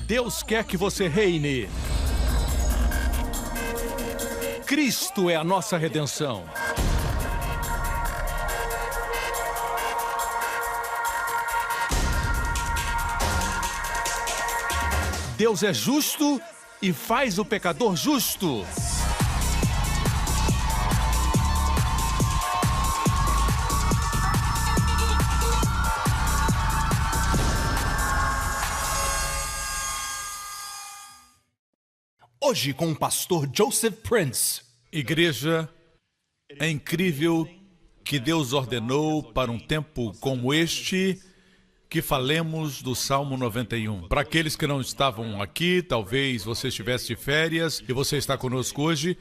Deus quer que você reine. Cristo é a nossa redenção. Deus é justo e faz o pecador justo. Hoje com o pastor Joseph Prince. Igreja, é incrível que Deus ordenou para um tempo como este que falemos do Salmo 91. Para aqueles que não estavam aqui, talvez você estivesse de férias e você está conosco hoje,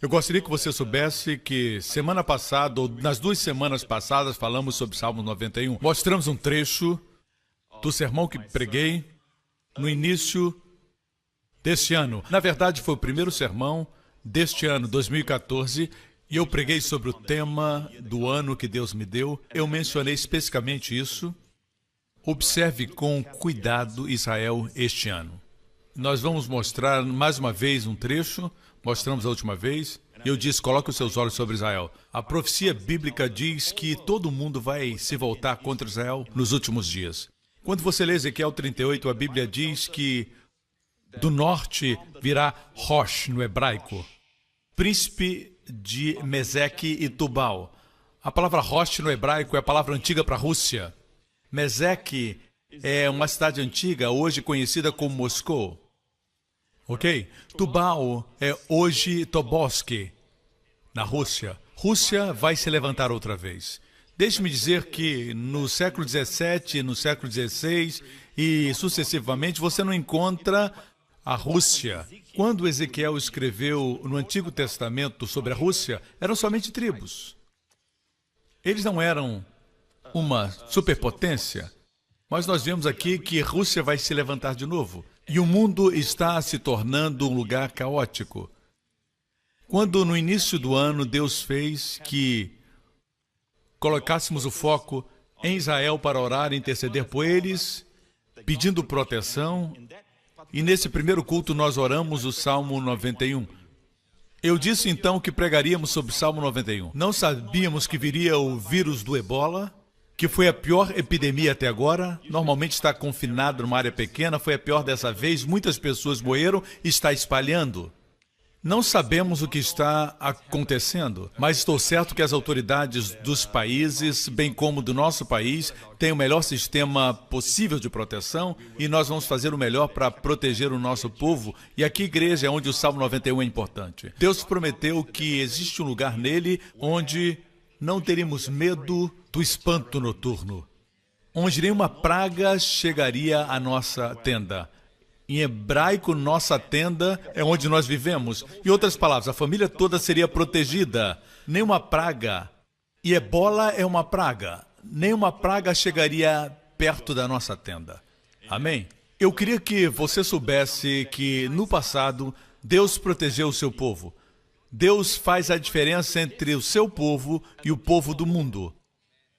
eu gostaria que você soubesse que semana passada, ou nas 2 semanas passadas, falamos sobre Salmo 91. Mostramos um trecho do sermão que preguei no início deste ano. Na verdade, foi o primeiro sermão deste ano, 2014, e eu preguei sobre o tema do ano que Deus me deu. Eu mencionei especificamente isso. Observe com cuidado Israel este ano. Nós vamos mostrar mais uma vez um trecho, mostramos a última vez, e eu disse, coloque os seus olhos sobre Israel. A profecia bíblica diz que todo mundo vai se voltar contra Israel nos últimos dias. Quando você lê Ezequiel 38, a Bíblia diz que do norte virá Rosh, no hebraico, príncipe de Meseque e Tubal. A palavra Rosh no hebraico é a palavra antiga para a Rússia. Meseque é uma cidade antiga, hoje conhecida como Moscou. Ok? Tubal é hoje Tobolsk, na Rússia. Rússia vai se levantar outra vez. Deixe-me dizer que no século XVII, no século XVI e sucessivamente, você não encontra a Rússia. Quando Ezequiel escreveu no Antigo Testamento sobre a Rússia, eram somente tribos. Eles não eram uma superpotência, mas nós vemos aqui que a Rússia vai se levantar de novo. E o mundo está se tornando um lugar caótico. Quando no início do ano Deus fez que colocássemos o foco em Israel para orar e interceder por eles, pedindo proteção, e nesse primeiro culto nós oramos o Salmo 91. Eu disse então que pregaríamos sobre o Salmo 91. Não sabíamos que viria o vírus do Ebola, que foi a pior epidemia até agora. Normalmente está confinado numa área pequena, foi a pior dessa vez. Muitas pessoas morreram e está espalhando. Não sabemos o que está acontecendo, mas estou certo que as autoridades dos países, bem como do nosso país, têm o melhor sistema possível de proteção e nós vamos fazer o melhor para proteger o nosso povo. E aqui, igreja, é onde o Salmo 91 é importante. Deus prometeu que existe um lugar nele onde não teríamos medo do espanto noturno, onde nenhuma praga chegaria à nossa tenda. Em hebraico, nossa tenda é onde nós vivemos. Em outras palavras, a família toda seria protegida. Nenhuma praga. E Ebola é uma praga. Nenhuma praga chegaria perto da nossa tenda. Amém? Eu queria que você soubesse que, no passado, Deus protegeu o seu povo. Deus faz a diferença entre o seu povo e o povo do mundo.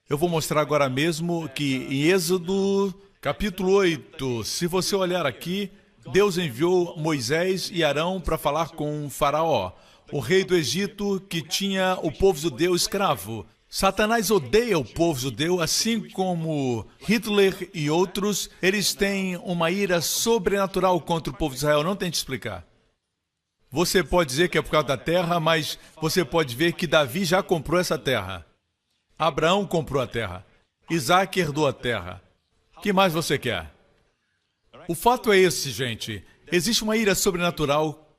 Eu vou mostrar agora mesmo que em Êxodo, capítulo 8, se você olhar aqui, Deus enviou Moisés e Arão para falar com Faraó, o rei do Egito que tinha o povo judeu escravo. Satanás odeia o povo judeu, assim como Hitler e outros. Eles têm uma ira sobrenatural contra o povo de Israel, não tem de explicar. Você pode dizer que é por causa da terra, mas você pode ver que Davi já comprou essa terra. Abraão comprou a terra. Isaac herdou a terra. O que mais você quer? O fato é esse, gente. Existe uma ira sobrenatural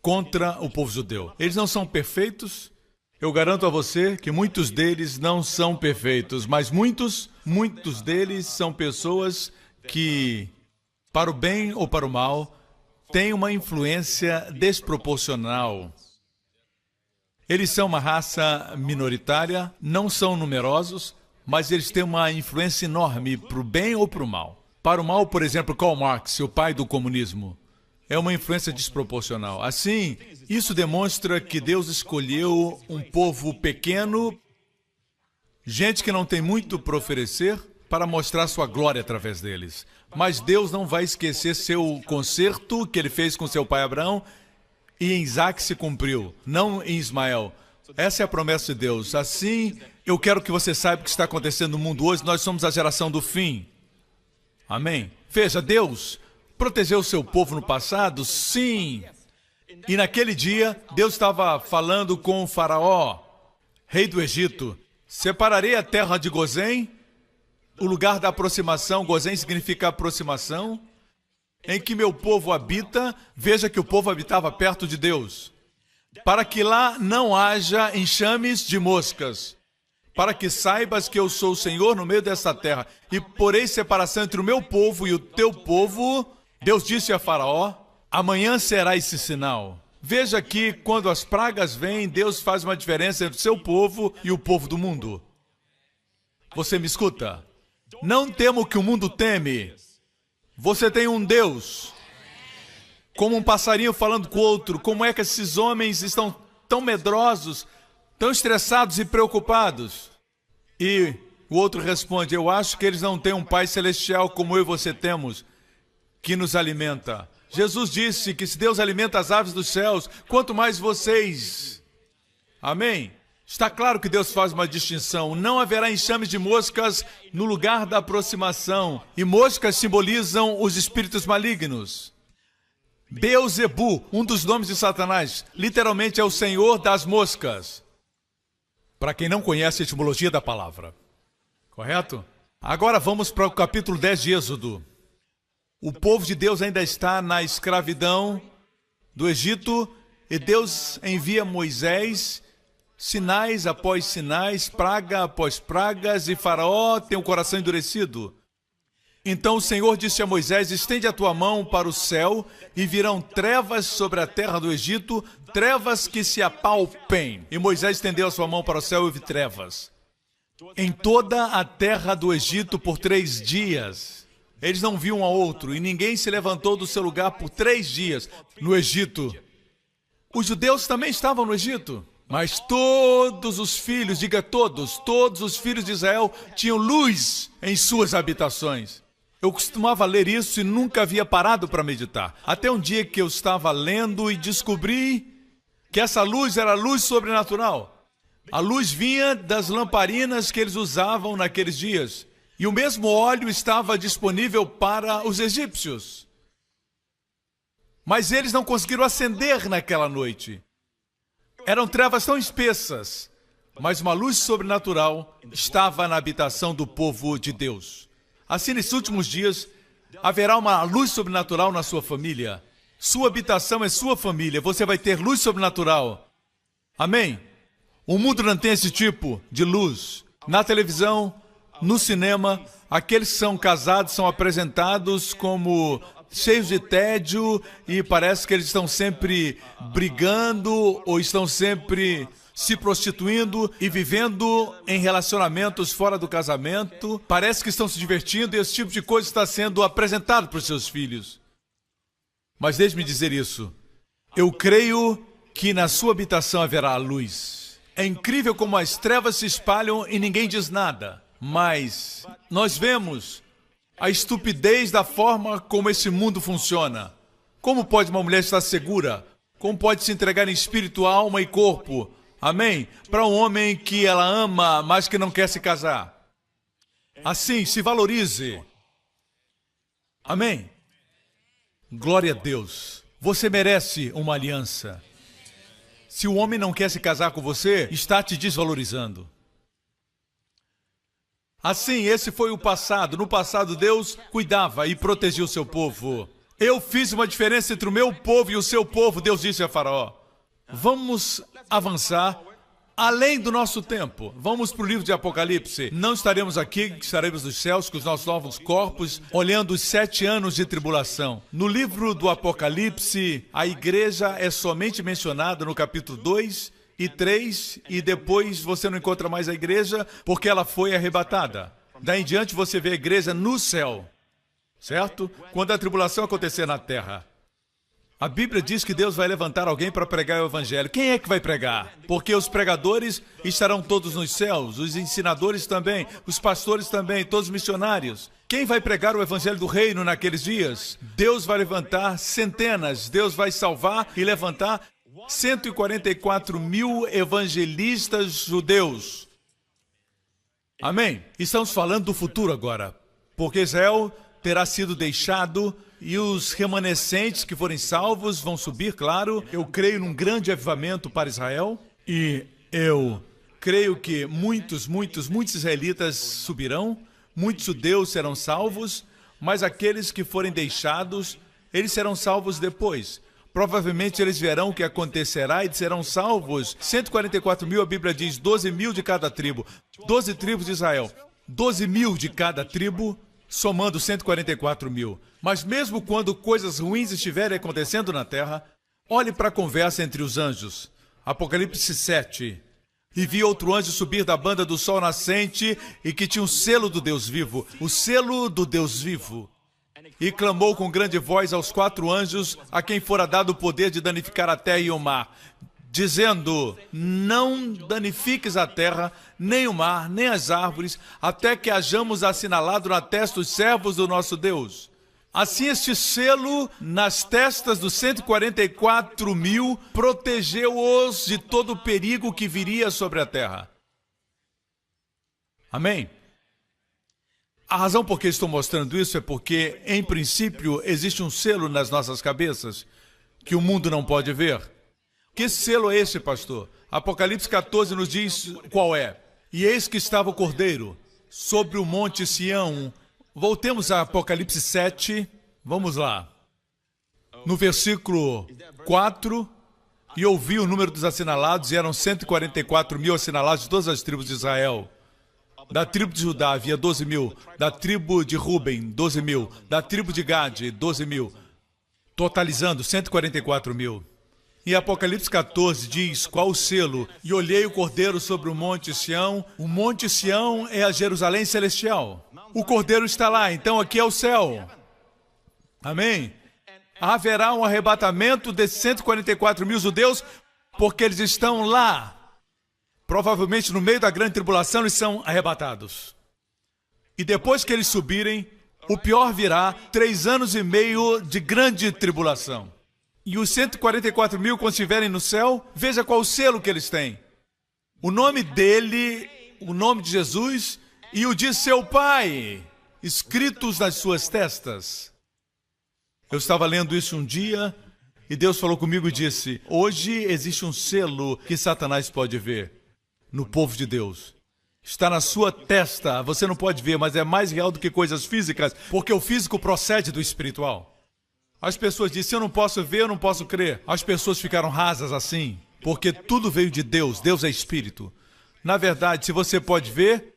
contra o povo judeu. Eles não são perfeitos. Eu garanto a você que muitos deles não são perfeitos, mas muitos deles são pessoas que, para o bem ou para o mal, têm uma influência desproporcional. Eles são uma raça minoritária, não são numerosos, mas eles têm uma influência enorme para o bem ou para o mal. Para o mal, por exemplo, Karl Marx, o pai do comunismo, é uma influência desproporcional. Assim, isso demonstra que Deus escolheu um povo pequeno, gente que não tem muito para oferecer, para mostrar sua glória através deles. Mas Deus não vai esquecer seu concerto que ele fez com seu pai Abraão, e em Isaac se cumpriu, não em Ismael. Essa é a promessa de Deus. Assim, eu quero que você saiba o que está acontecendo no mundo hoje. Nós somos a geração do fim. Amém? Veja, Deus protegeu o seu povo no passado? Sim. E naquele dia, Deus estava falando com o faraó, rei do Egito. Separarei a terra de Gozém, o lugar da aproximação. Gozém significa aproximação, em que meu povo habita. Veja que o povo habitava perto de Deus. Para que lá não haja enxames de moscas. Para que saibas que eu sou o Senhor no meio desta terra. E porei separação entre o meu povo e o teu povo. Deus disse a Faraó, amanhã será esse sinal. Veja que quando as pragas vêm, Deus faz uma diferença entre o seu povo e o povo do mundo. Você me escuta? Não temo o que o mundo teme. Você tem um Deus. Como um passarinho falando com o outro. Como é que esses homens estão tão medrosos, tão estressados e preocupados? E o outro responde, eu acho que eles não têm um Pai Celestial como eu e você temos, que nos alimenta. Jesus disse que se Deus alimenta as aves dos céus, quanto mais vocês. Amém? Está claro que Deus faz uma distinção. Não haverá enxames de moscas no lugar da aproximação. E moscas simbolizam os espíritos malignos. Beelzebu, um dos nomes de Satanás, literalmente é o Senhor das moscas. Para quem não conhece a etimologia da palavra. Correto? Agora vamos para o capítulo 10 de Êxodo. O povo de Deus ainda está na escravidão do Egito e Deus envia Moisés, sinais após sinais, praga após pragas, e Faraó tem o coração endurecido. Então o Senhor disse a Moisés, estende a tua mão para o céu e virão trevas sobre a terra do Egito, trevas que se apalpem. E Moisés estendeu a sua mão para o céu e houve trevas em toda a terra do Egito por 3 dias. Eles não viam um ao outro, e ninguém se levantou do seu lugar por 3 dias no Egito. Os judeus também estavam no Egito, mas todos os filhos, diga todos os filhos de Israel tinham luz em suas habitações. Eu costumava ler isso e nunca havia parado para meditar. Até um dia que eu estava lendo e descobri que essa luz era luz sobrenatural. A luz vinha das lamparinas que eles usavam naqueles dias. E o mesmo óleo estava disponível para os egípcios. Mas eles não conseguiram acender naquela noite. Eram trevas tão espessas, mas uma luz sobrenatural estava na habitação do povo de Deus. Assim, nesses últimos dias, haverá uma luz sobrenatural na sua família. Sua habitação é sua família. Você vai ter luz sobrenatural. Amém? O mundo não tem esse tipo de luz. Na televisão, no cinema, aqueles que são casados são apresentados como cheios de tédio e parece que eles estão sempre brigando ou estão sempre se prostituindo e vivendo em relacionamentos fora do casamento. Parece que estão se divertindo e esse tipo de coisa está sendo apresentado para os seus filhos. Mas deixe-me dizer isso. Eu creio que na sua habitação haverá luz. É incrível como as trevas se espalham e ninguém diz nada. Mas nós vemos a estupidez da forma como esse mundo funciona. Como pode uma mulher estar segura? Como pode se entregar em espírito, alma e corpo? Amém? Para um homem que ela ama, mas que não quer se casar. Assim, se valorize. Amém? Glória a Deus. Você merece uma aliança. Se o homem não quer se casar com você, está te desvalorizando. Assim, esse foi o passado. No passado, Deus cuidava e protegia o seu povo. Eu fiz uma diferença entre o meu povo e o seu povo, Deus disse a Faraó. Vamos avançar além do nosso tempo. Vamos para o livro de Apocalipse. Não estaremos aqui, estaremos nos céus com os nossos novos corpos, olhando os 7 anos de tribulação. No livro do Apocalipse, a igreja é somente mencionada no capítulo 2 e 3, e depois você não encontra mais a igreja porque ela foi arrebatada. Daí em diante você vê a igreja no céu, certo? Quando a tribulação acontecer na terra. A Bíblia diz que Deus vai levantar alguém para pregar o Evangelho. Quem é que vai pregar? Porque os pregadores estarão todos nos céus, os ensinadores também, os pastores também, todos os missionários. Quem vai pregar o Evangelho do Reino naqueles dias? Deus vai levantar centenas, Deus vai salvar e levantar 144 mil evangelistas judeus. Amém? Estamos falando do futuro agora, porque Israel terá sido deixado e os remanescentes que forem salvos vão subir, claro. Eu creio num grande avivamento para Israel e eu creio que muitos israelitas subirão, muitos judeus serão salvos, mas aqueles que forem deixados, eles serão salvos depois. Provavelmente eles verão o que acontecerá e serão salvos. 144 mil, a Bíblia diz, 12 mil de cada tribo. 12 tribos de Israel. 12 mil de cada tribo, somando 144 mil. Mas mesmo quando coisas ruins estiverem acontecendo na terra, olhe para a conversa entre os anjos. Apocalipse 7. E vi outro anjo subir da banda do sol nascente e que tinha um selo do Deus vivo. O selo do Deus vivo. E clamou com grande voz aos 4 anjos a quem fora dado o poder de danificar a terra e o mar, dizendo: não danifiques a terra, nem o mar, nem as árvores, até que hajamos assinalado na testa os servos do nosso Deus. Assim, este selo nas testas dos 144 mil protegeu-os de todo o perigo que viria sobre a terra. Amém? A razão por que estou mostrando isso é porque, em princípio, existe um selo nas nossas cabeças que o mundo não pode ver. Que selo é esse, pastor? Apocalipse 14 nos diz qual é. E eis que estava o Cordeiro sobre o monte Sião. Voltemos a Apocalipse 7. Vamos lá. No versículo 4, e ouvi o número dos assinalados, e eram 144 mil assinalados de todas as tribos de Israel. Da tribo de Judá havia 12 mil, da tribo de Ruben, 12 mil, da tribo de Gade, 12 mil, totalizando 144 mil. E Apocalipse 14 diz qual o selo: e olhei o Cordeiro sobre o monte Sião. O monte Sião é a Jerusalém celestial. O Cordeiro está lá, então aqui é o céu. Amém? Haverá um arrebatamento desses 144 mil judeus, porque eles estão lá. Provavelmente no meio da grande tribulação eles são arrebatados. E depois que eles subirem, o pior virá, 3 anos e meio de grande tribulação. E os 144 mil, quando estiverem no céu, veja qual o selo que eles têm. O nome dele, o nome de Jesus e o de seu Pai, escritos nas suas testas. Eu estava lendo isso um dia e Deus falou comigo e disse: hoje existe um selo que Satanás pode ver no povo de Deus. Está na sua testa, você não pode ver, mas é mais real do que coisas físicas, porque o físico procede do espiritual. As pessoas dizem: eu não posso ver, eu não posso crer. As pessoas ficaram rasas assim, porque tudo veio de Deus, Deus é espírito. Na verdade, se você pode ver,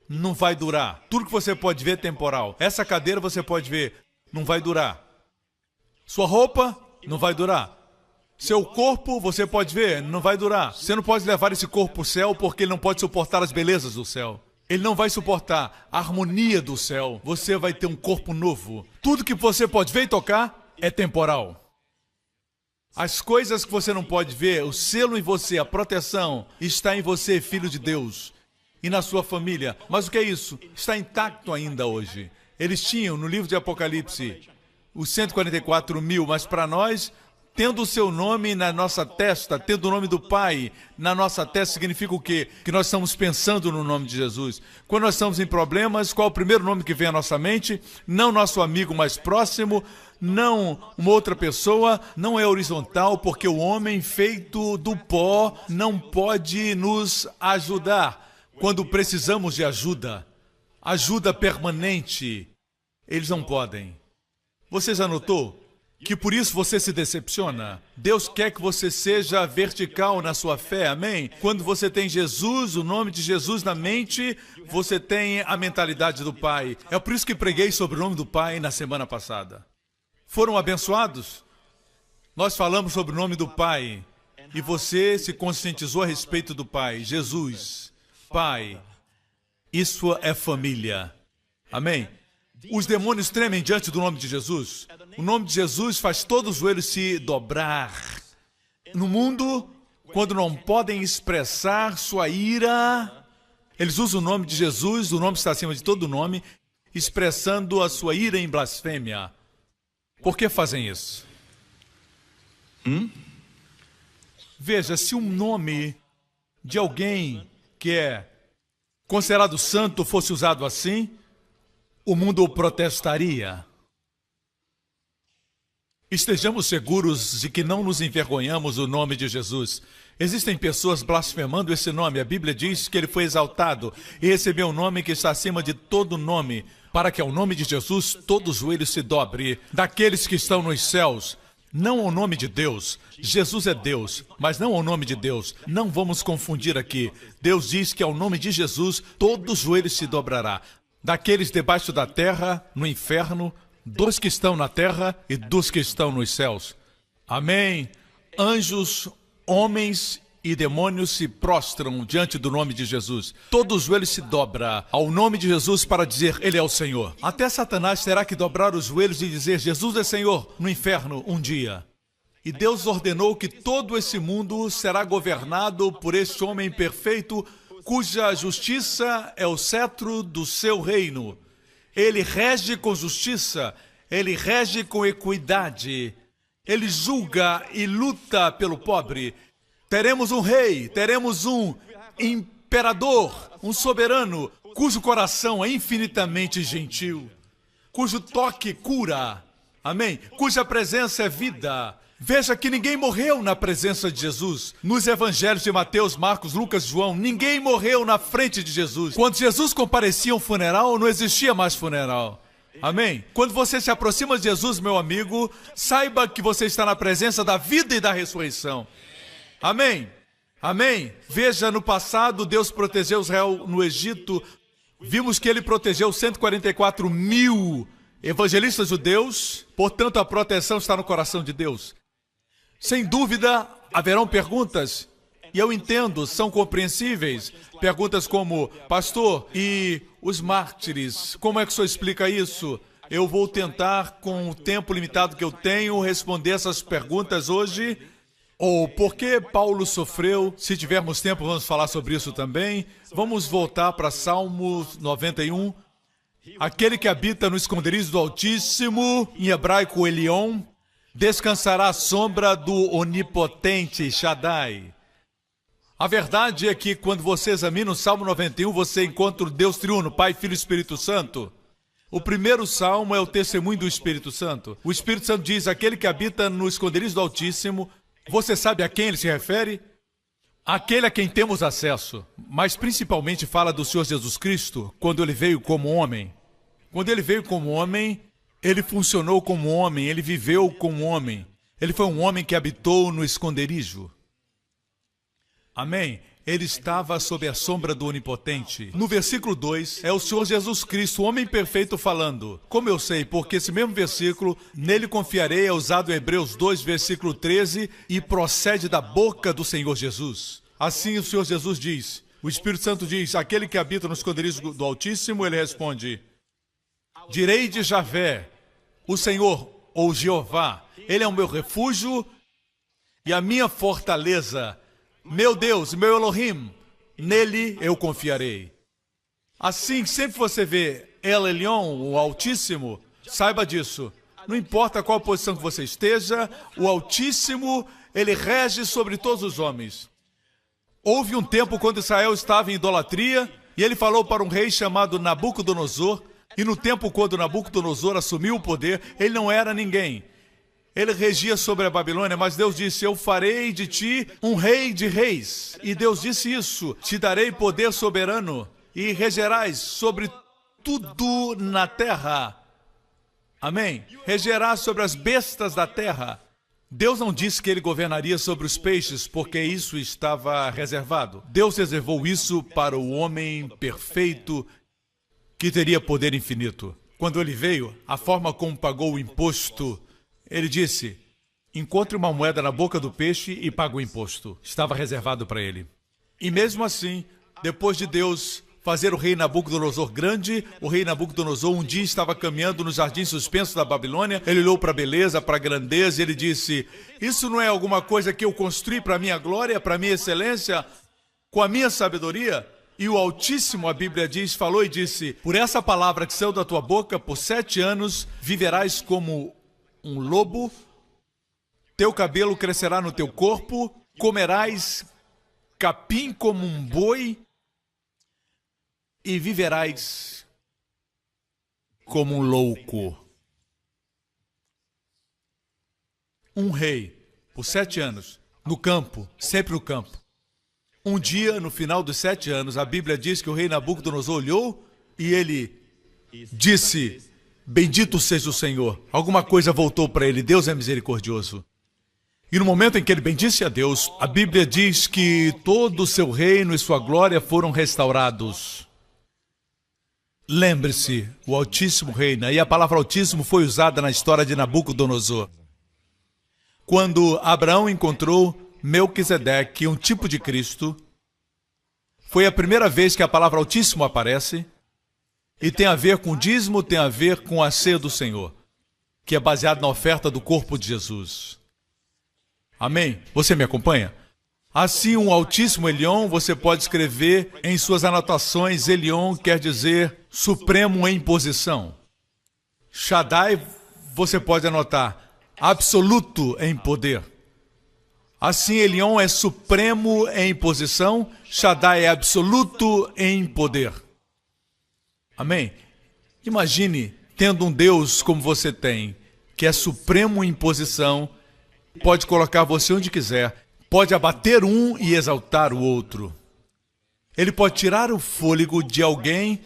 não vai durar. Tudo que você pode ver é temporal. Essa cadeira você pode ver, não vai durar. Sua roupa, não vai durar. Seu corpo, você pode ver, não vai durar. Você não pode levar esse corpo para o céu porque ele não pode suportar as belezas do céu. Ele não vai suportar a harmonia do céu. Você vai ter um corpo novo. Tudo que você pode ver e tocar é temporal. As coisas que você não pode ver, o selo em você, a proteção, está em você, filho de Deus, e na sua família. Mas o que é isso? Está intacto ainda hoje. Eles tinham, no livro de Apocalipse, os 144 mil, mas para nós, tendo o seu nome na nossa testa, tendo o nome do Pai na nossa testa, significa o quê? Que nós estamos pensando no nome de Jesus. Quando nós estamos em problemas, qual é o primeiro nome que vem à nossa mente? Não nosso amigo mais próximo, não uma outra pessoa, não é horizontal, porque o homem feito do pó não pode nos ajudar. Quando precisamos de ajuda, ajuda permanente, eles não podem. Você já notou que por isso você se decepciona? Deus quer que você seja vertical na sua fé, amém? Quando você tem Jesus, o nome de Jesus na mente, você tem a mentalidade do Pai. É por isso que preguei sobre o nome do Pai na semana passada. Foram abençoados? Nós falamos sobre o nome do Pai e você se conscientizou a respeito do Pai. Jesus, Pai, isso é família. Amém? Os demônios tremem diante do nome de Jesus. O nome de Jesus faz todo o joelho se dobrar. No mundo, quando não podem expressar sua ira, eles usam o nome de Jesus, o nome está acima de todo nome, expressando a sua ira em blasfêmia. Por que fazem isso? Veja, se um nome de alguém que é considerado santo fosse usado assim, o mundo protestaria. Estejamos seguros de que não nos envergonhamos do nome de Jesus. Existem pessoas blasfemando esse nome. A Bíblia diz que ele foi exaltado e recebeu um nome que está acima de todo nome, para que ao nome de Jesus todo joelho se dobre, daqueles que estão nos céus, não ao nome de Deus. Jesus é Deus, mas não ao nome de Deus. Não vamos confundir aqui. Deus diz que ao nome de Jesus todo joelho se dobrará, daqueles debaixo da terra, no inferno, dos que estão na terra e dos que estão nos céus. Amém. Anjos, homens e demônios se prostram diante do nome de Jesus. Todo joelho se dobra ao nome de Jesus para dizer, Ele é o Senhor. Até Satanás terá que dobrar os joelhos e dizer, Jesus é Senhor, no inferno, um dia. E Deus ordenou que todo esse mundo será governado por este homem perfeito, cuja justiça é o cetro do seu reino. Ele rege com justiça, ele rege com equidade, ele julga e luta pelo pobre. Teremos um rei, teremos um imperador, um soberano, cujo coração é infinitamente gentil, cujo toque cura, amém? Cuja presença é vida. Veja que ninguém morreu na presença de Jesus. Nos evangelhos de Mateus, Marcos, Lucas e João, ninguém morreu na frente de Jesus. Quando Jesus comparecia a um funeral, não existia mais funeral. Amém? Quando você se aproxima de Jesus, meu amigo, saiba que você está na presença da vida e da ressurreição. Amém? Amém? Veja, no passado, Deus protegeu Israel no Egito. Vimos que ele protegeu 144 mil evangelistas judeus. Portanto, a proteção está no coração de Deus. Sem dúvida, haverão perguntas, e eu entendo, são compreensíveis. Perguntas como, pastor, e os mártires, como é que o senhor explica isso? Eu vou tentar, com o tempo limitado que eu tenho, responder essas perguntas hoje. Ou por que Paulo sofreu? Se tivermos tempo, vamos falar sobre isso também. Vamos voltar para Salmos 91. Aquele que habita no esconderijo do Altíssimo, em hebraico Elion, descansará à sombra do onipotente Shaddai. A verdade é que quando você examina o Salmo 91, você encontra o Deus triuno, Pai, Filho e Espírito Santo. O primeiro salmo é o testemunho do Espírito Santo. O Espírito Santo diz, aquele que habita no esconderijo do Altíssimo. Você sabe a quem ele se refere? Aquele a quem temos acesso, mas principalmente fala do Senhor Jesus Cristo, quando ele veio como homem. Quando ele veio como homem, ele funcionou como homem, ele viveu como homem. Ele foi um homem que habitou no esconderijo. Amém? Ele estava sob a sombra do Onipotente. No versículo 2, é o Senhor Jesus Cristo, o homem perfeito, falando. Como eu sei? Porque esse mesmo versículo, nele confiarei, é usado em Hebreus 2, versículo 13, e procede da boca do Senhor Jesus. Assim o Senhor Jesus diz, o Espírito Santo diz, aquele que habita no esconderijo do Altíssimo, ele responde, direi de Javé, o Senhor, ou Jeová, ele é o meu refúgio e a minha fortaleza, meu Deus, meu Elohim, nele eu confiarei. Assim, sempre você vê El Elyon, o Altíssimo, saiba disso. Não importa qual posição que você esteja, o Altíssimo, ele rege sobre todos os homens. Houve um tempo quando Israel estava em idolatria, e ele falou para um rei chamado Nabucodonosor, e no tempo quando Nabucodonosor assumiu o poder, ele não era ninguém. Ele regia sobre a Babilônia, mas Deus disse, eu farei de ti um rei de reis. E Deus disse isso, te darei poder soberano e regerás sobre tudo na terra. Amém? Regerás sobre as bestas da terra. Deus não disse que ele governaria sobre os peixes, porque isso estava reservado. Deus reservou isso para o homem perfeito que teria poder infinito. Quando ele veio, a forma como pagou o imposto, ele disse, encontre uma moeda na boca do peixe e pague o imposto. Estava reservado para ele. E mesmo assim, depois de Deus fazer o rei Nabucodonosor grande. O rei Nabucodonosor um dia estava caminhando no jardim suspenso da Babilônia. Ele olhou para a beleza, para a grandeza, e ele disse: isso não é alguma coisa que eu construí para a minha glória, para a minha excelência, com a minha sabedoria? E o Altíssimo, a Bíblia diz, falou e disse: por essa palavra que saiu da tua boca, por 7 anos viverás como um lobo, teu cabelo crescerá no teu corpo, comerás capim como um boi e viverás como um louco. Um rei, por 7 anos, no campo, sempre no campo. Um dia, no final dos 7 anos, a Bíblia diz que o rei Nabucodonosor olhou e ele disse: bendito seja o Senhor. Alguma coisa voltou para ele. Deus é misericordioso. E no momento em que ele bendisse a Deus, a Bíblia diz que todo o seu reino e sua glória foram restaurados. Lembre-se, o Altíssimo reina. E a palavra Altíssimo foi usada na história de Nabucodonosor. Quando Abraão encontrou Melquisedeque, um tipo de Cristo, foi a primeira vez que a palavra Altíssimo aparece, e tem a ver com dízimo, tem a ver com a ceia do Senhor, que é baseado na oferta do corpo de Jesus. Amém? Você me acompanha? Assim, um Altíssimo Elion, você pode escrever em suas anotações, Elion quer dizer supremo em posição. Shaddai, você pode anotar, absoluto em poder. Assim, Elion é supremo em posição, Shaddai é absoluto em poder. Amém? Imagine tendo um Deus como você tem, que é supremo em posição, pode colocar você onde quiser, pode abater um e exaltar o outro. Ele pode tirar o fôlego de alguém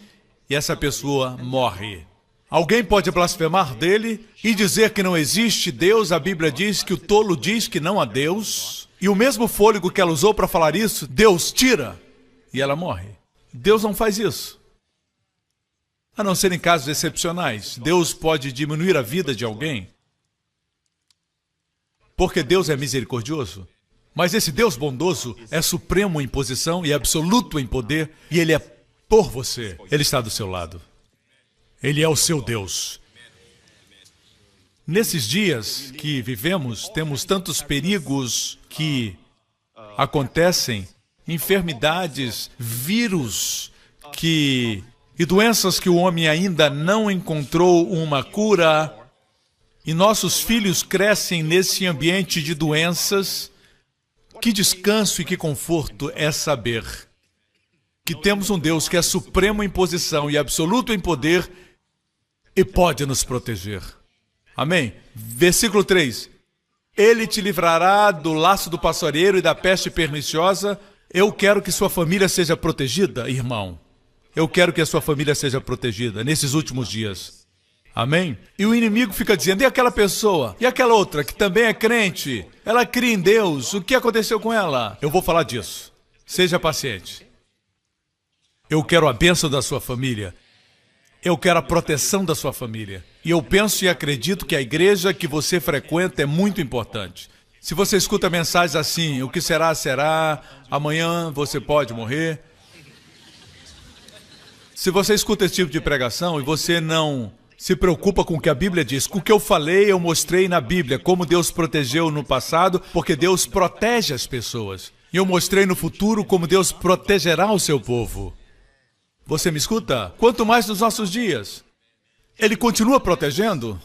e essa pessoa morre. Alguém pode blasfemar dele e dizer que não existe Deus. A Bíblia diz que o tolo diz que não há Deus. E o mesmo fôlego que ela usou para falar isso, Deus tira e ela morre. Deus não faz isso. A não ser em casos excepcionais. Deus pode diminuir a vida de alguém, porque Deus é misericordioso. Mas esse Deus bondoso é supremo em posição e absoluto em poder, e Ele é por você. Ele está do seu lado. Ele é o seu Deus. Nesses dias que vivemos, temos tantos perigos que acontecem, enfermidades, vírus e doenças que o homem ainda não encontrou uma cura, e nossos filhos crescem nesse ambiente de doenças. Que descanso e que conforto é saber que temos um Deus que é supremo em posição e absoluto em poder e pode nos proteger. Amém? Versículo 3. Ele te livrará do laço do passareiro e da peste perniciosa. Eu quero que sua família seja protegida, irmão. Eu quero que a sua família seja protegida nesses últimos dias. Amém? E o inimigo fica dizendo: e aquela pessoa? E aquela outra que também é crente? Ela cria em Deus. O que aconteceu com ela? Eu vou falar disso. Seja paciente. Eu quero a bênção da sua família. Eu quero a proteção da sua família. E eu penso e acredito que a igreja que você frequenta é muito importante. Se você escuta mensagens assim: o que será, será, amanhã você pode morrer. Se você escuta esse tipo de pregação e você não se preocupa com o que a Bíblia diz, com o que eu falei, eu mostrei na Bíblia, como Deus protegeu no passado, porque Deus protege as pessoas. E eu mostrei no futuro como Deus protegerá o seu povo. Você me escuta? Quanto mais nos nossos dias. Ele continua protegendo?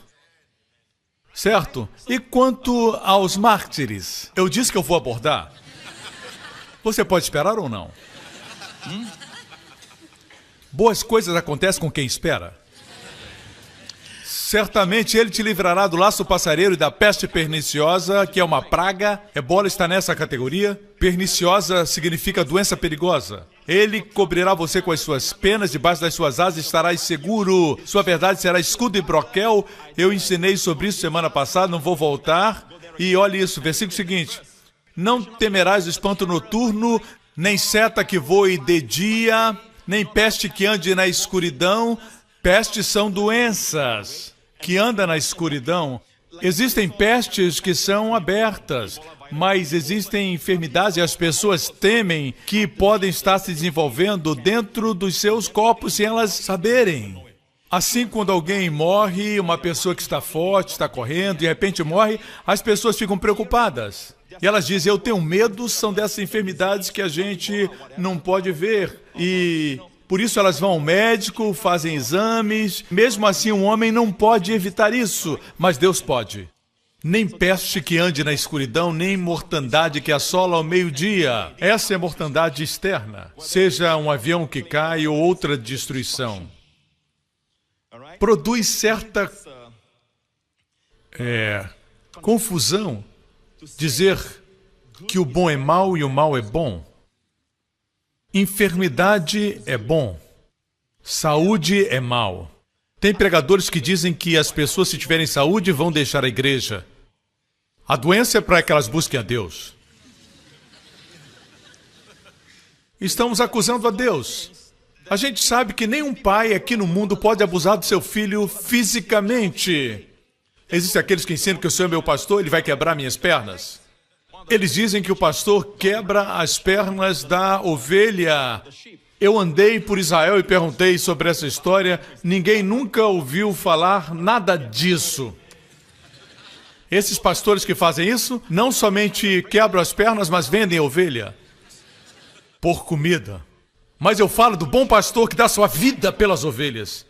Certo? E quanto aos mártires? Eu disse que eu vou abordar. Você pode esperar ou não? Boas coisas acontecem com quem espera. Certamente Ele te livrará do laço passareiro e da peste perniciosa, que é uma praga. Ebola está nessa categoria. Perniciosa significa doença perigosa. Ele cobrirá você com as suas penas, debaixo das suas asas estarás seguro. Sua verdade será escudo e broquel. Eu ensinei sobre isso semana passada, não vou voltar. E olhe isso, versículo seguinte. Não temerás o espanto noturno, nem seta que voe de dia, nem peste que ande na escuridão. Pestes são doenças que andam na escuridão. Existem pestes que são abertas. Mas existem enfermidades e as pessoas temem que podem estar se desenvolvendo dentro dos seus corpos sem elas saberem. Assim, quando alguém morre, uma pessoa que está forte, está correndo, de repente morre, as pessoas ficam preocupadas. E elas dizem, eu tenho medo, são dessas enfermidades que a gente não pode ver. E por isso elas vão ao médico, fazem exames. Mesmo assim, um homem não pode evitar isso, mas Deus pode. Nem peste que ande na escuridão, nem mortandade que assola ao meio-dia. Essa é a mortandade externa, seja um avião que cai ou outra destruição. Produz certa confusão dizer que o bom é mau e o mau é bom. Enfermidade é bom, saúde é mau. Tem pregadores que dizem que as pessoas, se tiverem saúde, vão deixar a igreja. A doença é para que elas busquem a Deus. Estamos acusando a Deus. A gente sabe que nenhum pai aqui no mundo pode abusar do seu filho fisicamente. Existem aqueles que ensinam que o Senhor é meu pastor, ele vai quebrar minhas pernas. Eles dizem que o pastor quebra as pernas da ovelha. Eu andei por Israel e perguntei sobre essa história. Ninguém nunca ouviu falar nada disso. Esses pastores que fazem isso, não somente quebram as pernas, mas vendem a ovelha por comida. Mas eu falo do bom pastor que dá sua vida pelas ovelhas.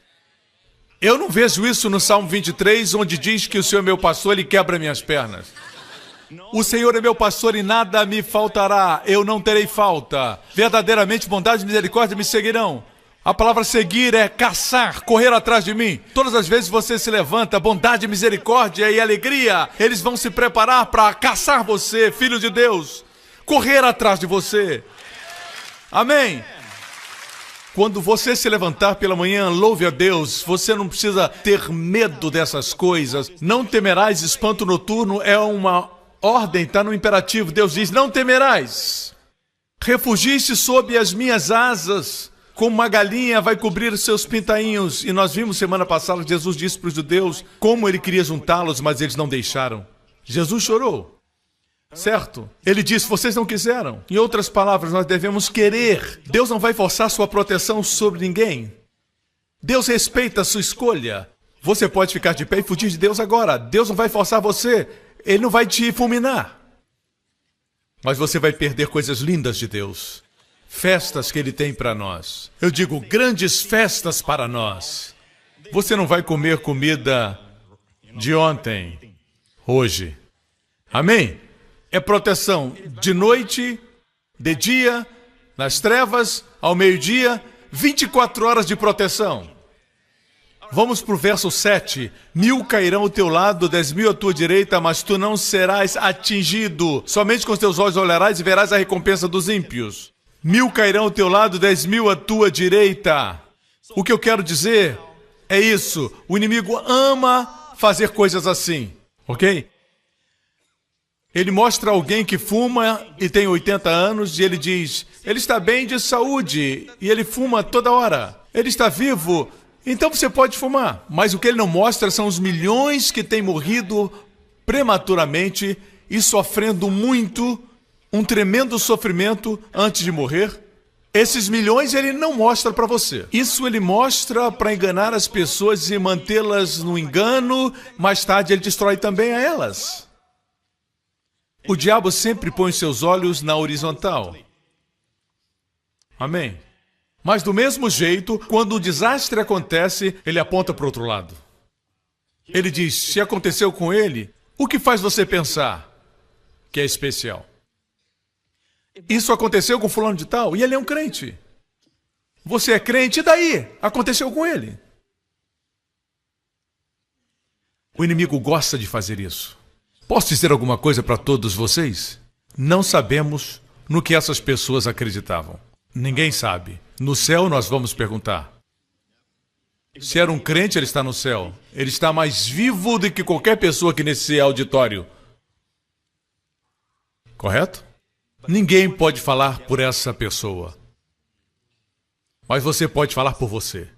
Eu não vejo isso no Salmo 23, onde diz que o Senhor é meu pastor, ele quebra minhas pernas. O Senhor é meu pastor e nada me faltará, eu não terei falta. Verdadeiramente, bondade e misericórdia me seguirão. A palavra seguir é caçar, correr atrás de mim. Todas as vezes você se levanta, bondade, misericórdia e alegria, eles vão se preparar para caçar você, filho de Deus. Correr atrás de você. Amém? Quando você se levantar pela manhã, louve a Deus. Você não precisa ter medo dessas coisas. Não temerás, espanto noturno é uma ordem, está no imperativo. Deus diz, não temerás. Refugie-se sob as minhas asas, como uma galinha vai cobrir os seus pintainhos. E nós vimos semana passada que Jesus disse para os judeus como ele queria juntá-los, mas eles não deixaram. Jesus chorou. Certo? Ele disse, vocês não quiseram. Em outras palavras, nós devemos querer. Deus não vai forçar sua proteção sobre ninguém. Deus respeita a sua escolha. Você pode ficar de pé e fugir de Deus agora. Deus não vai forçar você. Ele não vai te fulminar. Mas você vai perder coisas lindas de Deus. Festas que Ele tem para nós. Eu digo, grandes festas para nós. Você não vai comer comida de ontem, hoje. Amém? É proteção de noite, de dia, nas trevas, ao meio-dia, 24 horas de proteção. Vamos para o verso 7. 1.000 cairão ao teu lado, 10.000 à tua direita, mas tu não serás atingido. Somente com os teus olhos olharás e verás a recompensa dos ímpios. 1.000 cairão ao teu lado, 10.000 à tua direita. O que eu quero dizer é isso. O inimigo ama fazer coisas assim, ok? Ele mostra alguém que fuma e tem 80 anos e ele diz, ele está bem de saúde e ele fuma toda hora. Ele está vivo, então você pode fumar. Mas o que ele não mostra são os milhões que têm morrido prematuramente e sofrendo muito, um tremendo sofrimento antes de morrer. Esses milhões ele não mostra para você. Isso ele mostra para enganar as pessoas e mantê-las no engano. Mais tarde ele destrói também a elas. O diabo sempre põe seus olhos na horizontal. Amém? Mas do mesmo jeito, quando um desastre acontece, ele aponta para o outro lado. Ele diz, se aconteceu com ele, o que faz você pensar que é especial? Isso aconteceu com fulano de tal, e ele é um crente. Você é crente, e daí? Aconteceu com ele. O inimigo gosta de fazer isso. Posso dizer alguma coisa para todos vocês? Não sabemos no que essas pessoas acreditavam. Ninguém sabe. No céu nós vamos perguntar. Se era um crente, ele está no céu. Ele está mais vivo do que qualquer pessoa aqui nesse auditório. Correto? Ninguém pode falar por essa pessoa. Mas você pode falar por você.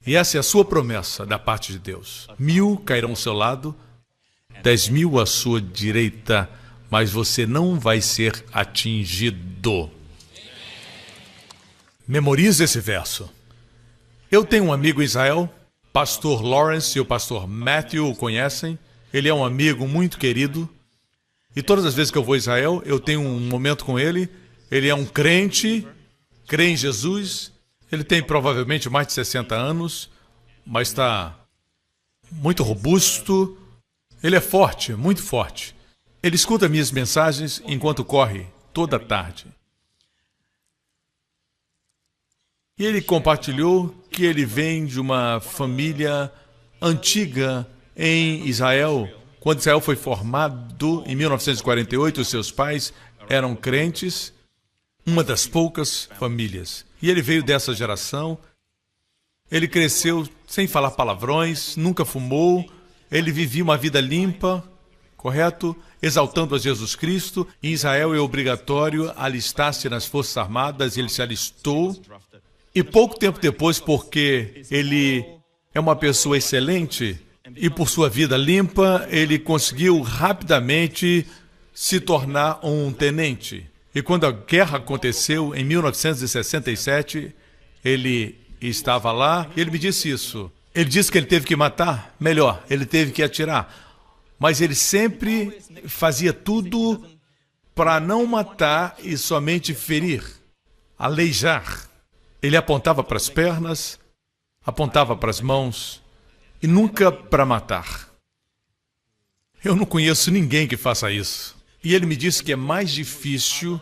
E essa é a sua promessa da parte de Deus. 1.000 cairão ao seu lado, 10.000 à sua direita, mas você não vai ser atingido. Memorize esse verso. Eu tenho um amigo em Israel, pastor Lawrence, e o pastor Matthew o conhecem. Ele é um amigo muito querido. E todas as vezes que eu vou a Israel, eu tenho um momento com ele. Ele é um crente, crê em Jesus. Ele tem provavelmente mais de 60 anos, mas está muito robusto. Ele é forte, muito forte. Ele escuta minhas mensagens enquanto corre toda tarde. E ele compartilhou que ele vem de uma família antiga em Israel. Quando Israel foi formado em 1948, os seus pais eram crentes, uma das poucas famílias. E ele veio dessa geração. Ele cresceu sem falar palavrões, nunca fumou. Ele vivia uma vida limpa, correto? Exaltando a Jesus Cristo. Em Israel é obrigatório alistar-se nas Forças Armadas. Ele se alistou. E pouco tempo depois, porque ele é uma pessoa excelente e por sua vida limpa, ele conseguiu rapidamente se tornar um tenente. E quando a guerra aconteceu, em 1967, ele estava lá e ele me disse isso. Ele disse que ele teve que matar, melhor, ele teve que atirar. Mas ele sempre fazia tudo para não matar e somente ferir, aleijar. Ele apontava para as pernas, apontava para as mãos e nunca para matar. Eu não conheço ninguém que faça isso. E ele me disse que é mais difícil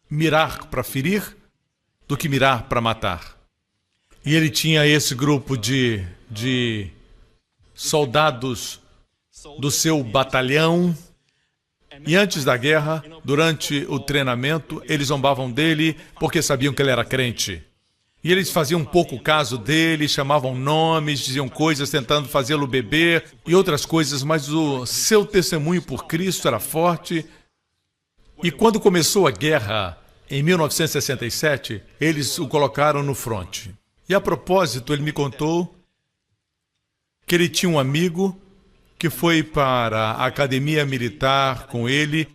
mirar para ferir do que mirar para matar. E ele tinha esse grupo de soldados do seu batalhão. E antes da guerra, durante o treinamento, eles zombavam dele porque sabiam que ele era crente. E eles faziam um pouco caso dele, chamavam nomes, diziam coisas tentando fazê-lo beber e outras coisas, mas o seu testemunho por Cristo era forte. E quando começou a guerra, em 1967, eles o colocaram no fronte. E a propósito, ele me contou que ele tinha um amigo que foi para a academia militar com ele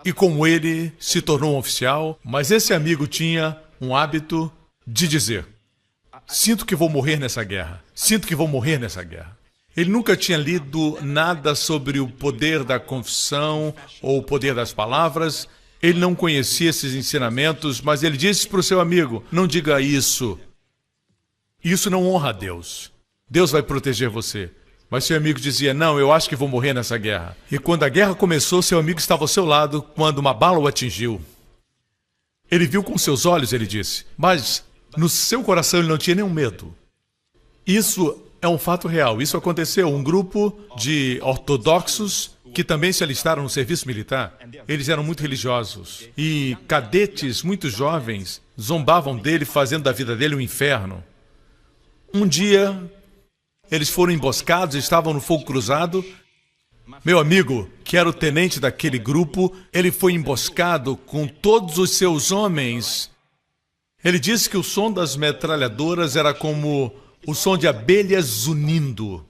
e como ele se tornou um oficial, mas esse amigo tinha um hábito de dizer: sinto que vou morrer nessa guerra, sinto que vou morrer nessa guerra. Ele nunca tinha lido nada sobre o poder da confissão ou o poder das palavras. Ele não conhecia esses ensinamentos, mas ele disse para o seu amigo: não diga isso. Isso não honra a Deus. Deus vai proteger você. Mas seu amigo dizia: não, eu acho que vou morrer nessa guerra. E quando a guerra começou, seu amigo estava ao seu lado quando uma bala o atingiu. Ele viu com seus olhos, ele disse, mas no seu coração ele não tinha nenhum medo. Isso é um fato real. Isso aconteceu. Um grupo de ortodoxos que também se alistaram no serviço militar, eles eram muito religiosos. E cadetes muito jovens zombavam dele, fazendo da vida dele um inferno. Um dia, eles foram emboscados, estavam no fogo cruzado. Meu amigo, que era o tenente daquele grupo, ele foi emboscado com todos os seus homens. Ele disse que o som das metralhadoras era como o som de abelhas zunindo.